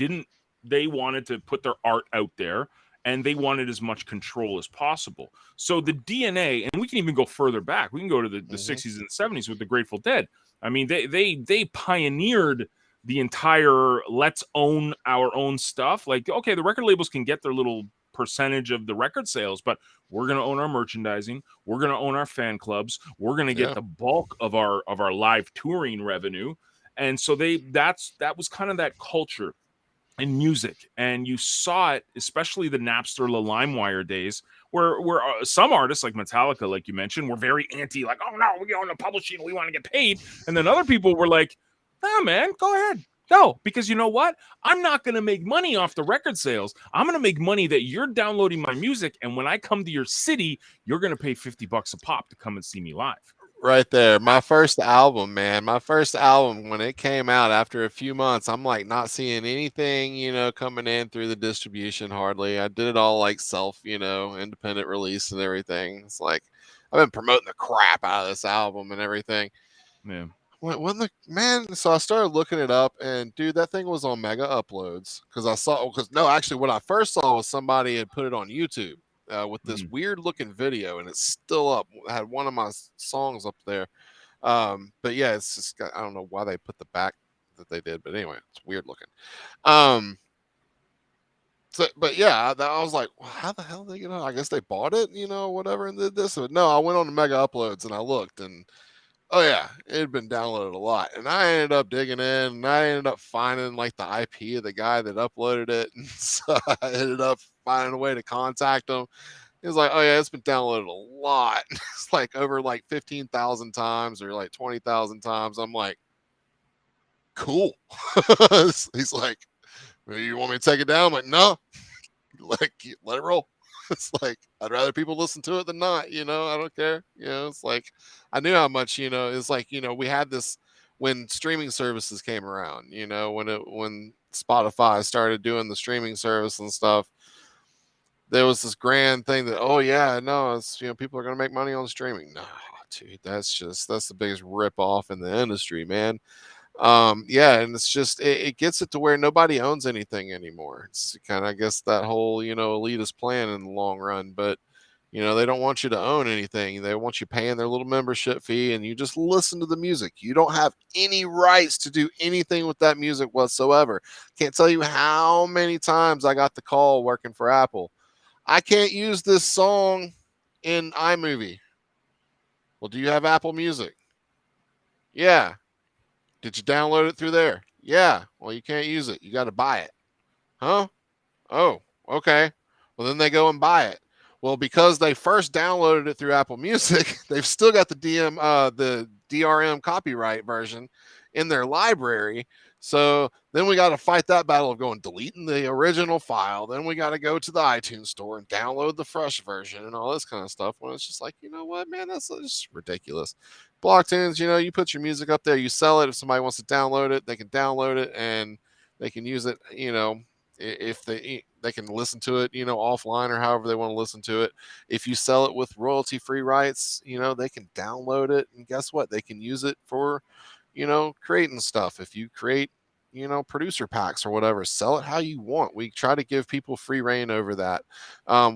wanted to put their art out there, and they wanted as much control as possible. So the DNA, and we can even go further back. We can go to the 60s and 70s with the Grateful Dead. I mean, they pioneered the entire let's own our own stuff. Like, okay, the record labels can get their little percentage of the record sales, but we're going to own our merchandising, we're going to own our fan clubs, we're going to get the bulk of our live touring revenue. And so that was kind of that culture in music, and you saw it, especially the Napster, the LimeWire days, where some artists like Metallica, like you mentioned, were very anti, like, oh no, we own the publishing, we want to get paid. And then other people were like, nah, man, go ahead. No, because you know what? I'm not going to make money off the record sales. I'm going to make money that you're downloading my music, and when I come to your city, you're going to pay $50 a pop to come and see me live. Right there. My first album, man. My first album, when it came out after a few months, I'm like not seeing anything, coming in through the distribution hardly. I did it all like self, independent release and everything. It's like I've been promoting the crap out of this album and everything. Yeah. So I started looking it up, and dude, that thing was on Mega Uploads actually what I first saw was somebody had put it on YouTube with this weird looking video, and it's still up. I had one of my songs up there. But yeah, it's just I don't know why they put the back that they did, but anyway, it's weird looking. But yeah, I was like, well, how the hell did they get on? I guess they bought it, whatever, and did this. But no, I went on to Mega Uploads and I looked, and oh yeah, it had been downloaded a lot, and I ended up digging in, and I ended up finding like the IP of the guy that uploaded it, and so I ended up finding a way to contact him. He was like, "Oh yeah, it's been downloaded a lot. It's like over like 15,000 times or like 20,000 times." I'm like, "Cool." He's like, "You want me to take it down?" I'm like, "No, let it roll." It's like I'd rather people listen to it than not. I don't care. It's like I knew how much. It's like we had this when streaming services came around. When Spotify started doing the streaming service and stuff, there was this grand thing that oh yeah, no, it's people are gonna make money on streaming. No, dude, that's the biggest rip off in the industry, man. Yeah, and it's just it gets it to where nobody owns anything anymore. It's kind of, I guess, that whole elitist plan in the long run, but they don't want you to own anything. They want you paying their little membership fee, and you just listen to the music. You don't have any rights to do anything with that music whatsoever. Can't tell you how many times I got the call working for Apple. I can't use this song in iMovie. Well, do you have Apple Music? Yeah. Did you download it through there? Yeah. Well, you can't use it. You got to buy it. Huh? Oh, okay. Well, then they go and buy it. Well, because they first downloaded it through Apple Music, they've still got the DRM copyright version in their library. So then we got to fight that battle of deleting the original file. Then we got to go to the iTunes store and download the fresh version and all this kind of stuff. When it's just like, you know what, man, that's just ridiculous. Blockchains, you put your music up there, you sell it. If somebody wants to download it, they can download it and they can use it, if they can listen to it, offline or however they want to listen to it. If you sell it with royalty free rights, they can download it, and guess what? They can use it for, creating stuff. If you create, producer packs or whatever, sell it how you want. We try to give people free reign over that.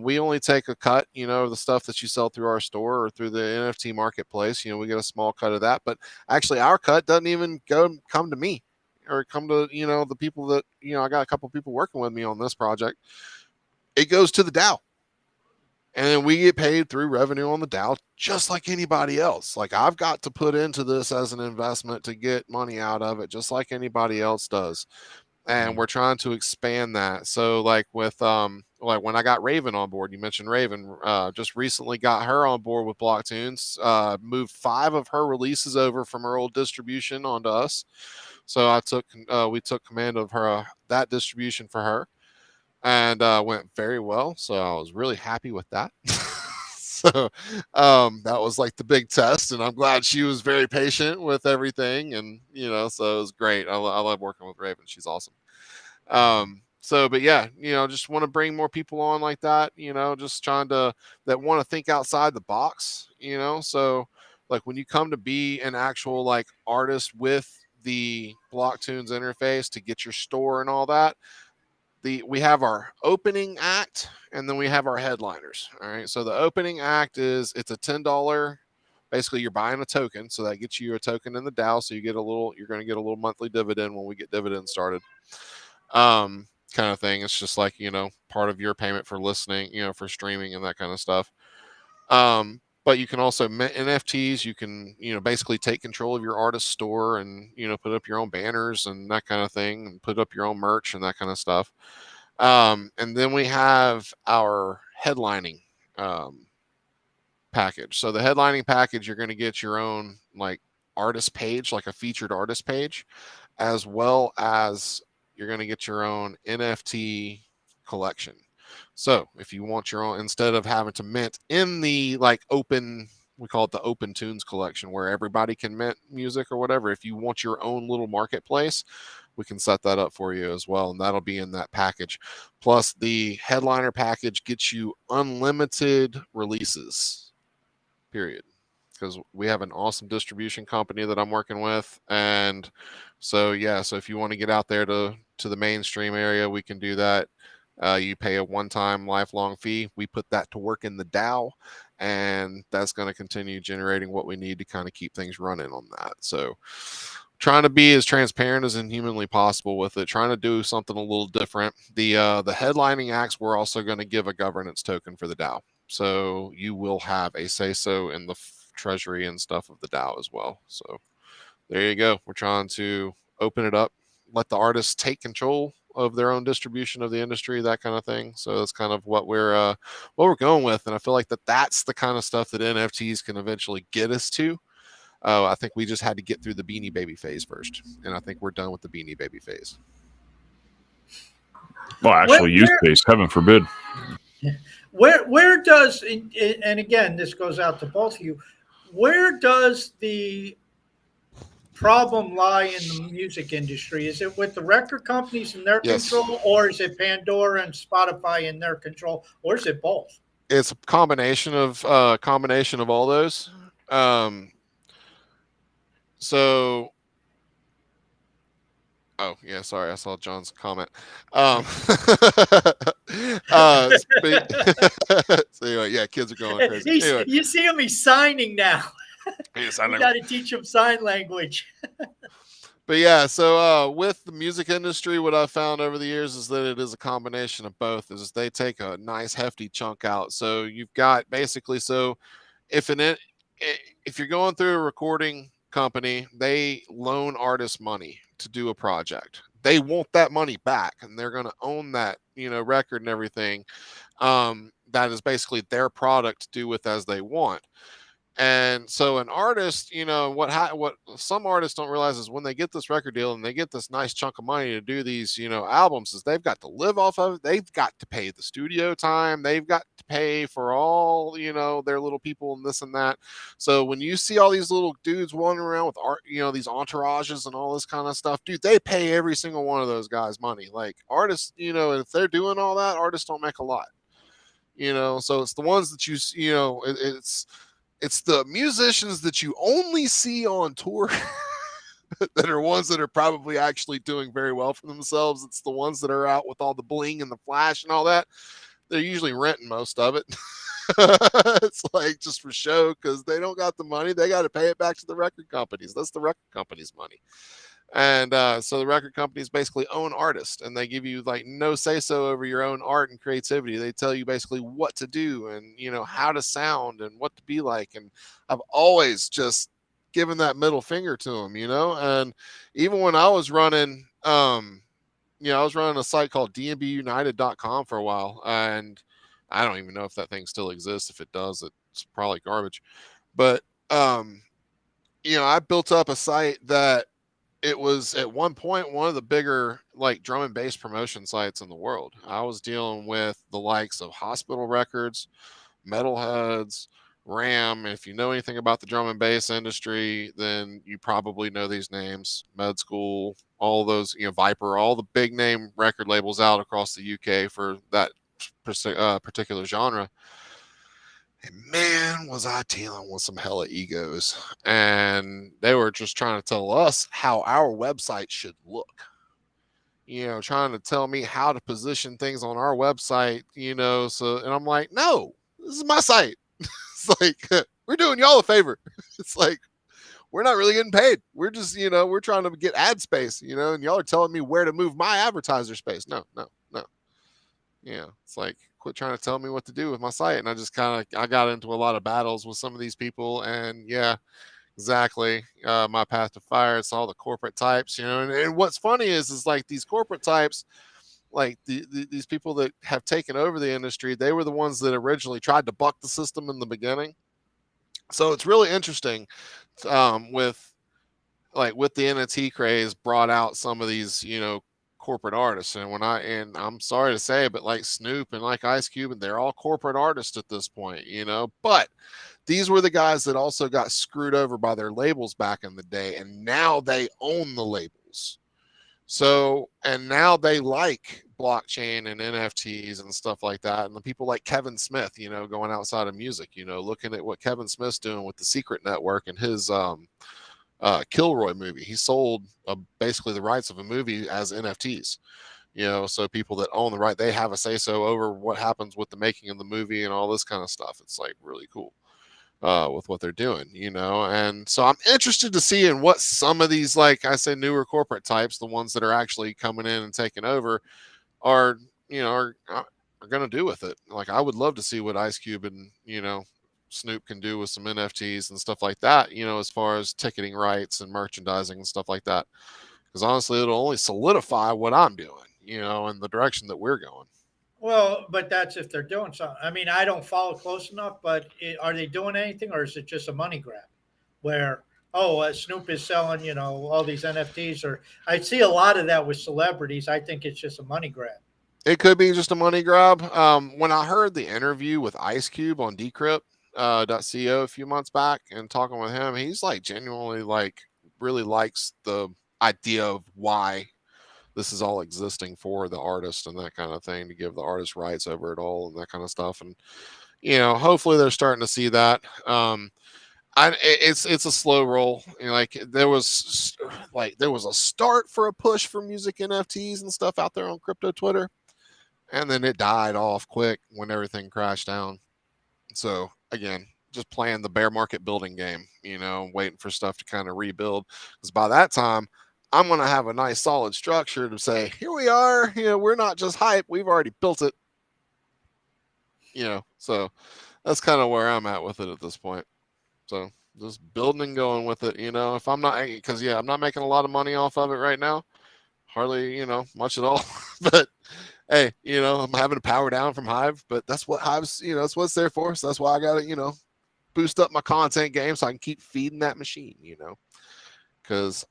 We only take a cut, of the stuff that you sell through our store or through the NFT marketplace. We get a small cut of that, but actually our cut doesn't even come to me or come to, the people that, I got a couple people working with me on this project. It goes to the DAO. And then we get paid through revenue on the DAO, just like anybody else. Like, I've got to put into this as an investment to get money out of it, just like anybody else does. And we're trying to expand that. So, like with like when I got Raven on board, you mentioned Raven. Just recently got her on board with Blocktunes. Moved 5 of her releases over from her old distribution onto us. So we took command of her that distribution for her. And went very well. So I was really happy with that. So that was like the big test, and I'm glad she was very patient with everything. And so it was great. I love working with Raven. She's awesome. But yeah, just want to bring more people on like that. Just trying to that want to think outside the box. So like when you come to be an actual like artist with the Blocktunes interface to get your store and all that. We have our opening act, and then we have our headliners. All right. So the opening act it's a $10. Basically, you're buying a token, so that gets you a token in the DAO. So you're going to get a little monthly dividend when we get dividends started. Kind of thing. It's just like, part of your payment for listening, for streaming and that kind of stuff. But you can also mint NFTs. You can, basically take control of your artist store and, put up your own banners and that kind of thing, and put up your own merch and that kind of stuff. And then we have our headlining package. So the headlining package, you're going to get your own like artist page, like a featured artist page, as well as you're going to get your own NFT collection. So if you want your own, instead of having to mint in the like open, we call it the open tunes collection, where everybody can mint music or whatever. If you want your own little marketplace, we can set that up for you as well. And that'll be in that package. Plus the headliner package gets you unlimited releases, period. Because we have an awesome distribution company that I'm working with. And so, yeah, so if you want to get out there to the mainstream area, we can do that. You pay a one-time lifelong fee. We put that to work in the DAO, and that's going to continue generating what we need to kind of keep things running on that. So trying to be as transparent as humanly possible with it, trying to do something a little different. The headlining acts, we're also going to give a governance token for the DAO. So you will have a say-so in the treasury and stuff of the DAO as well. So there you go. We're trying to open it up, let the artists take control of their own distribution of the industry, that kind of thing. So that's kind of what we're going with. And I feel like that's the kind of stuff that NFTs can eventually get us to. I think we just had to get through the Beanie Baby phase first, and I think we're done with the Beanie Baby phase. Well, actually, use case, heaven forbid. Where does, and again, this goes out to both of you, where does the problem lie in the music industry? Is it with the record companies in their control, or is it Pandora and Spotify in their control, or is it both? It's a combination of all those. So, oh yeah, sorry, I saw John's comment. So anyway, yeah, kids are going crazy. Anyway. You see him, he's signing now. You got to teach him sign language. But yeah, so with the music industry, what I've found over the years is that it is a combination of both. Is they take a nice hefty chunk out. So you've got basically, so if you're going through a recording company, they loan artists money to do a project. They want that money back, and they're going to own that, record and everything. That is basically their product to do with as they want. And so an artist, what some artists don't realize is when they get this record deal and they get this nice chunk of money to do these, albums, is they've got to live off of it. They've got to pay the studio time. They've got to pay for all, their little people and this and that. So when you see all these little dudes wandering around with art, these entourages and all this kind of stuff, dude, they pay every single one of those guys money. Like artists, if they're doing all that, artists don't make a lot. So it's the ones that it's the musicians that you only see on tour that are ones that are probably actually doing very well for themselves. It's the ones that are out with all the bling and the flash and all that. They're usually renting most of it. It's like just for show because they don't got the money. They got to pay it back to the record companies. That's the record company's money. And so the record companies basically own artists, and they give you like no say so over your own art and creativity. They tell you basically what to do and how to sound and what to be like. And I've always just given that middle finger to them, And even when I was running, I was running a site called dnbunited.com for a while, and I don't even know if that thing still exists. If it does, it's probably garbage. But I built up a site that it was at one point one of the bigger like drum and bass promotion sites in the world. I was dealing with the likes of Hospital Records, Metalheads, Ram. If you know anything about the drum and bass industry, then you probably know these names. Med School, all those, Viper, all the big name record labels out across the UK for that particular genre. And man, was I dealing with some hella egos. And they were just trying to tell us how our website should look. Trying to tell me how to position things on our website, and I'm like, no, this is my site. It's like, we're doing y'all a favor. It's like, we're not really getting paid. We're just, we're trying to get ad space, and y'all are telling me where to move my advertiser space. No. It's like, quit trying to tell me what to do with my site. And I just I got into a lot of battles with some of these people, and yeah, exactly. My path to fire. It's all the corporate types, and what's funny is like these corporate types, like these people that have taken over the industry, they were the ones that originally tried to buck the system in the beginning. So it's really interesting with the NFT craze brought out some of these, corporate artists. And I'm sorry to say, but like Snoop and like Ice Cube, and they're all corporate artists at this point, but these were the guys that also got screwed over by their labels back in the day. And now they own the labels. So, and now they like blockchain and NFTs and stuff like that. And the people like Kevin Smith, going outside of music, looking at what Kevin Smith's doing with the Secret Network and his, Kilroy movie. He sold basically the rights of a movie as NFTs, so people that own the right, they have a say so over what happens with the making of the movie and all this kind of stuff. It's like really cool with what they're doing, and so I'm interested to see in what some of these, like I say, newer corporate types, the ones that are actually coming in and taking over, are going to do with it. Like I would love to see what Ice Cube and Snoop can do with some NFTs and stuff like that, as far as ticketing rights and merchandising and stuff like that. Because honestly, it'll only solidify what I'm doing, and the direction that we're going. Well, but that's if they're doing something. I mean, I don't follow close enough, but are they doing anything, or is it just a money grab? Where Snoop is selling, all these NFTs, or I see a lot of that with celebrities. I think it's just a money grab. It could be just a money grab. When I heard the interview with Ice Cube on Decrypt, .co a few months back and talking with him, he's like genuinely like really likes the idea of why this is all existing for the artist and that kind of thing, to give the artist rights over it all and that kind of stuff. And hopefully they're starting to see that. It's a slow roll. Like there was a start for a push for music NFTs and stuff out there on crypto Twitter, and then it died off quick when everything crashed down. So again, just playing the bear market building game, waiting for stuff to kind of rebuild. Because by that time, I'm going to have a nice solid structure to say, here we are. We're not just hype. We've already built it. So that's kind of where I'm at with it at this point. So just building and going with it. If I'm not, because I'm not making a lot of money off of it right now. Hardly, much at all. But hey, I'm having to power down from Hive, but that's what Hive's, that's what it's there for. So that's why I got to, boost up my content game so I can keep feeding that machine, you know, because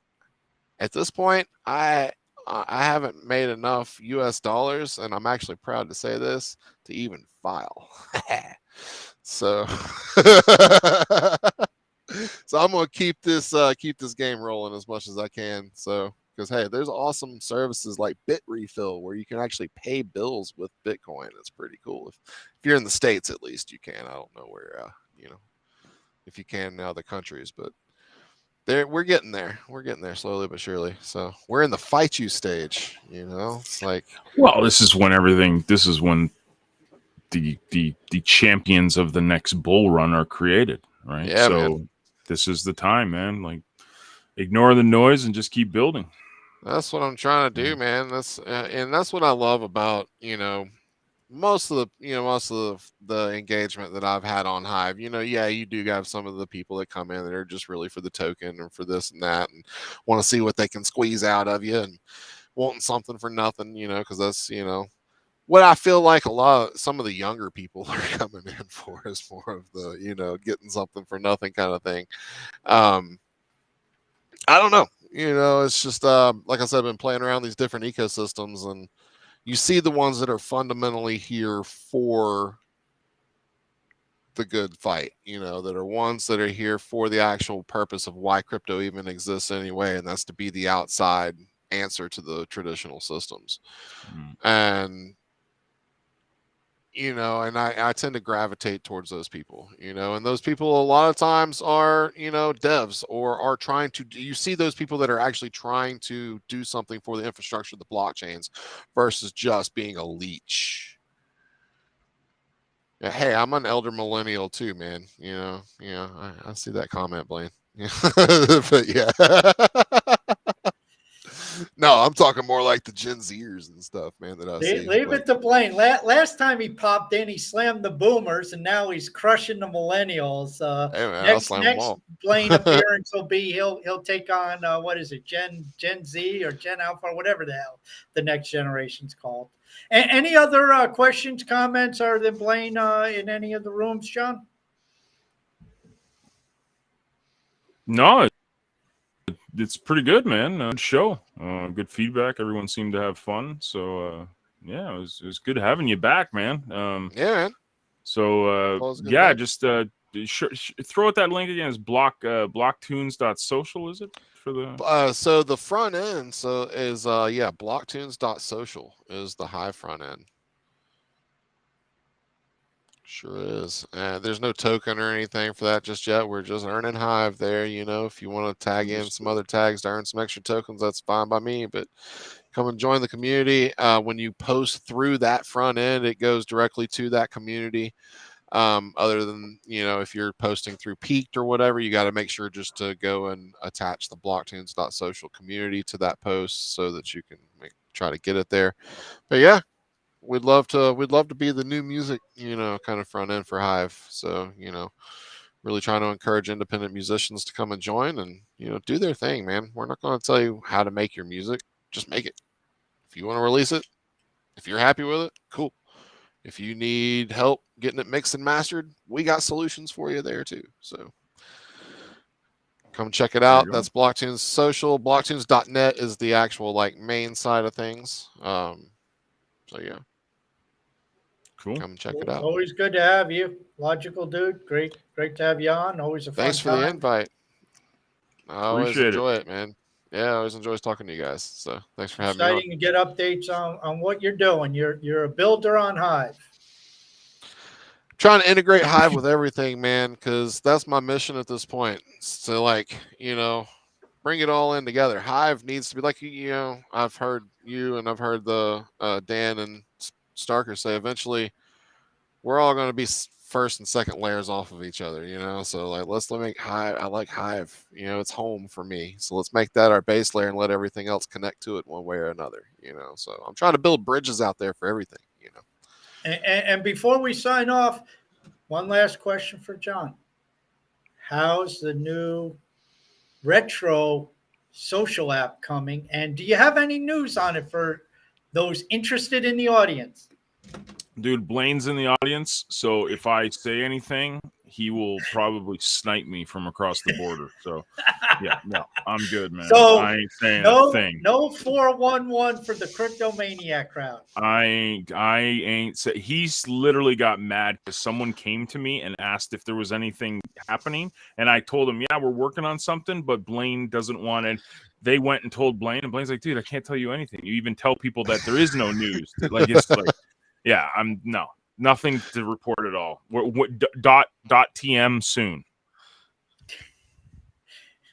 at this point, I haven't made enough US dollars, and I'm actually proud to say this, to even file. So so I'm gonna keep this game rolling as much as I can. So because hey, there's awesome services like Bit Refill where you can actually pay bills with Bitcoin. It's pretty cool. If you're in the States, at least you can. I don't know where you know, if you can in other countries, but we're getting there. We're getting there slowly but surely. So we're in the fight you stage, you know. It's like, well, this is when the champions of the next bull run are created, right? yeah, So man. this is the time, man. Like, ignore the noise and just keep building. That's what I'm trying to do, man. And that's what I love about, you know, most of the engagement that I've had on Hive. You know, yeah, you do have some of the people that come in that are just really for the token or for this and that, and want to see what they can squeeze out of you and wanting something for nothing, you know, because that's, you know, what I feel like some of the younger people are coming in for is more of the, you know, getting something for nothing kind of thing. I don't know. You know, it's just like I said, I've been playing around these different ecosystems, and you see the ones that are fundamentally here for the good fight, you know, that are ones that are here for the actual purpose of why crypto even exists anyway, and that's to be the outside answer to the traditional systems. And you know, and I tend to gravitate towards those people, you know, and those people a lot of times are, you know, devs or are trying to, you see those people that are actually trying to do something for the infrastructure of the blockchains versus just being a leech. Yeah, hey, I'm an elder millennial too, man. You know, I see that comment, Blaine. But yeah. No, I'm talking more like the Gen Zers and stuff, man, that I see. Leave Like, it to Blaine. Last time he popped in, he slammed the boomers, and now he's crushing the millennials. hey man, I'll Next slam them all. Blaine appearance will be he'll take on what is it, Gen Z or Gen Alpha or whatever the hell the next generation's called. Any other questions, comments, other than Blaine in any of the rooms, John? No, it's pretty good, man. Good show. Good feedback. Everyone seemed to have fun. So yeah, it was good having you back, man. Yeah, man. So yeah, just throw out that link again. Is blocktunes.social, is it? For the so the front end is blocktunes.social is the Hive front end. Sure is. There's no token or anything for that just yet. We're just earning Hive there. You know, if you want to tag in some other tags to earn some extra tokens, that's fine by me. But come and join the community. When you post through that front end, it goes directly to that community. Other than, you know, if you're posting through Peaked or whatever, you got to make sure just to go and attach the blocktunes.social community to that post so that you can try to get it there. But yeah, we'd love to be the new music, you know, kind of front end for Hive. So, you know, really trying to encourage independent musicians to come and join and, you know, do their thing, man. We're not going to tell you how to make your music. Just make it. If you want to release it, if you're happy with it, cool. If you need help getting it mixed and mastered, we got solutions for you there too. So come check it out. That's Blocktunes Social. Blocktunes.net is the actual like main side of things. So yeah. Cool. Come check it out. Always good to have you. Logical dude. Great to have you on. Always a fun Thanks for the invite. I always Appreciate enjoy it, man. Yeah, I always enjoy talking to you guys. So thanks for having me on. Exciting to get updates on what you're doing. You're a builder on Hive. Trying to integrate Hive with everything, man, because that's my mission at this point. So, like, you know, bring it all in together. Hive needs to be like, you know, I've heard you and I've heard the Dan and Starker say eventually we're all going to be first and second layers off of each other, you know. So like, let's make Hive. I like Hive, you know, it's home for me. So let's make that our base layer and let everything else connect to it one way or another, you know. So I'm trying to build bridges out there for everything, you know. And before we sign off, one last question for John. How's the new retro social app coming? And do you have any news on it for those interested in the audience? Dude, Blaine's in the audience, so if I say anything, he will probably snipe me from across the border. So yeah, no, I'm good, man. So I ain't saying a thing. No 411 for the CryptoManiac crowd. I ain't say. He's literally got mad because someone came to me and asked if there was anything happening, and I told him, yeah, we're working on something, but Blaine doesn't want it. They went and told Blaine, and Blaine's like, dude, I can't tell you anything. You even tell people that there is no news. Like, it's like, yeah, nothing to report at all. Dot TM soon.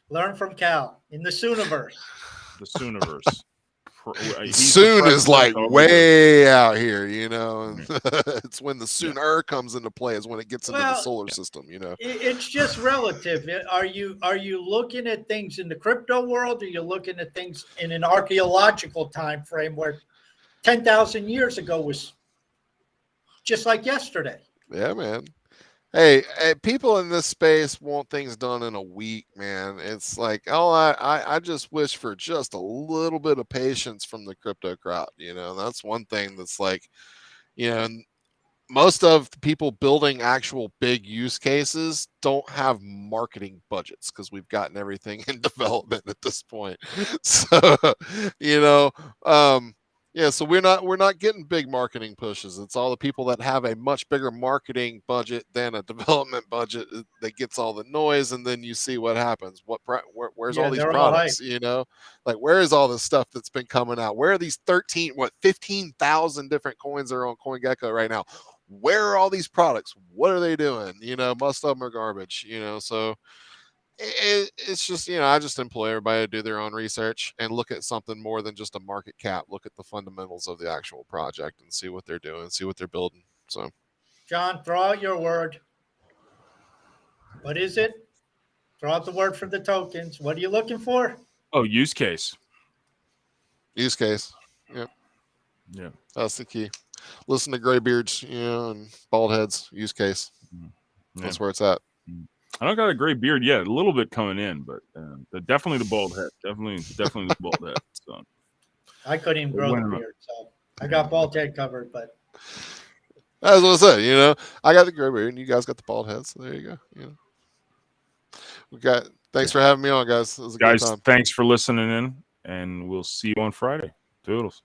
Learn from Cal in the Sooniverse. The Sooniverse. Soon is like way out here, you know. It's when the sooner comes into play is when it gets into the solar system, you know. It's just relative. Are you looking at things in the crypto world, or are you looking at things in an archaeological time frame where 10,000 years ago was just like yesterday? Yeah, man. Hey, people in this space want things done in a week, man. It's like, I just wish for just a little bit of patience from the crypto crowd. You know, that's one thing that's like, you know, most of the people building actual big use cases don't have marketing budgets because we've gotten everything in development at this point. So, you know, yeah, so we're not getting big marketing pushes. It's all the people that have a much bigger marketing budget than a development budget that gets all the noise, and then you see what happens. Where's all these products? You know, like where is all this stuff that's been coming out? Where are these 15,000 different coins that are on CoinGecko right now? Where are all these products? What are they doing? You know, most of them are garbage. You know, so. It's just, you know, I just employ everybody to do their own research and look at something more than just a market cap. Look at the fundamentals of the actual project and see what they're doing, see what they're building. So, John, throw out your word. What is it? Throw out the word for the tokens. What are you looking for? Oh, use case. Use case. Yep. Yeah. That's the key. Listen to graybeards, you know, and bald heads. Use case. Yeah. That's where it's at. I don't got a gray beard yet. A little bit coming in, but definitely the bald head. Definitely the bald head. So I couldn't even grow the beard, so I got bald head covered. But that's what I said. You know, I got the gray beard, and you guys got the bald head. So there you go. You know, thanks for having me on, guys. It was a good time. Thanks for listening in, and we'll see you on Friday. Toodles.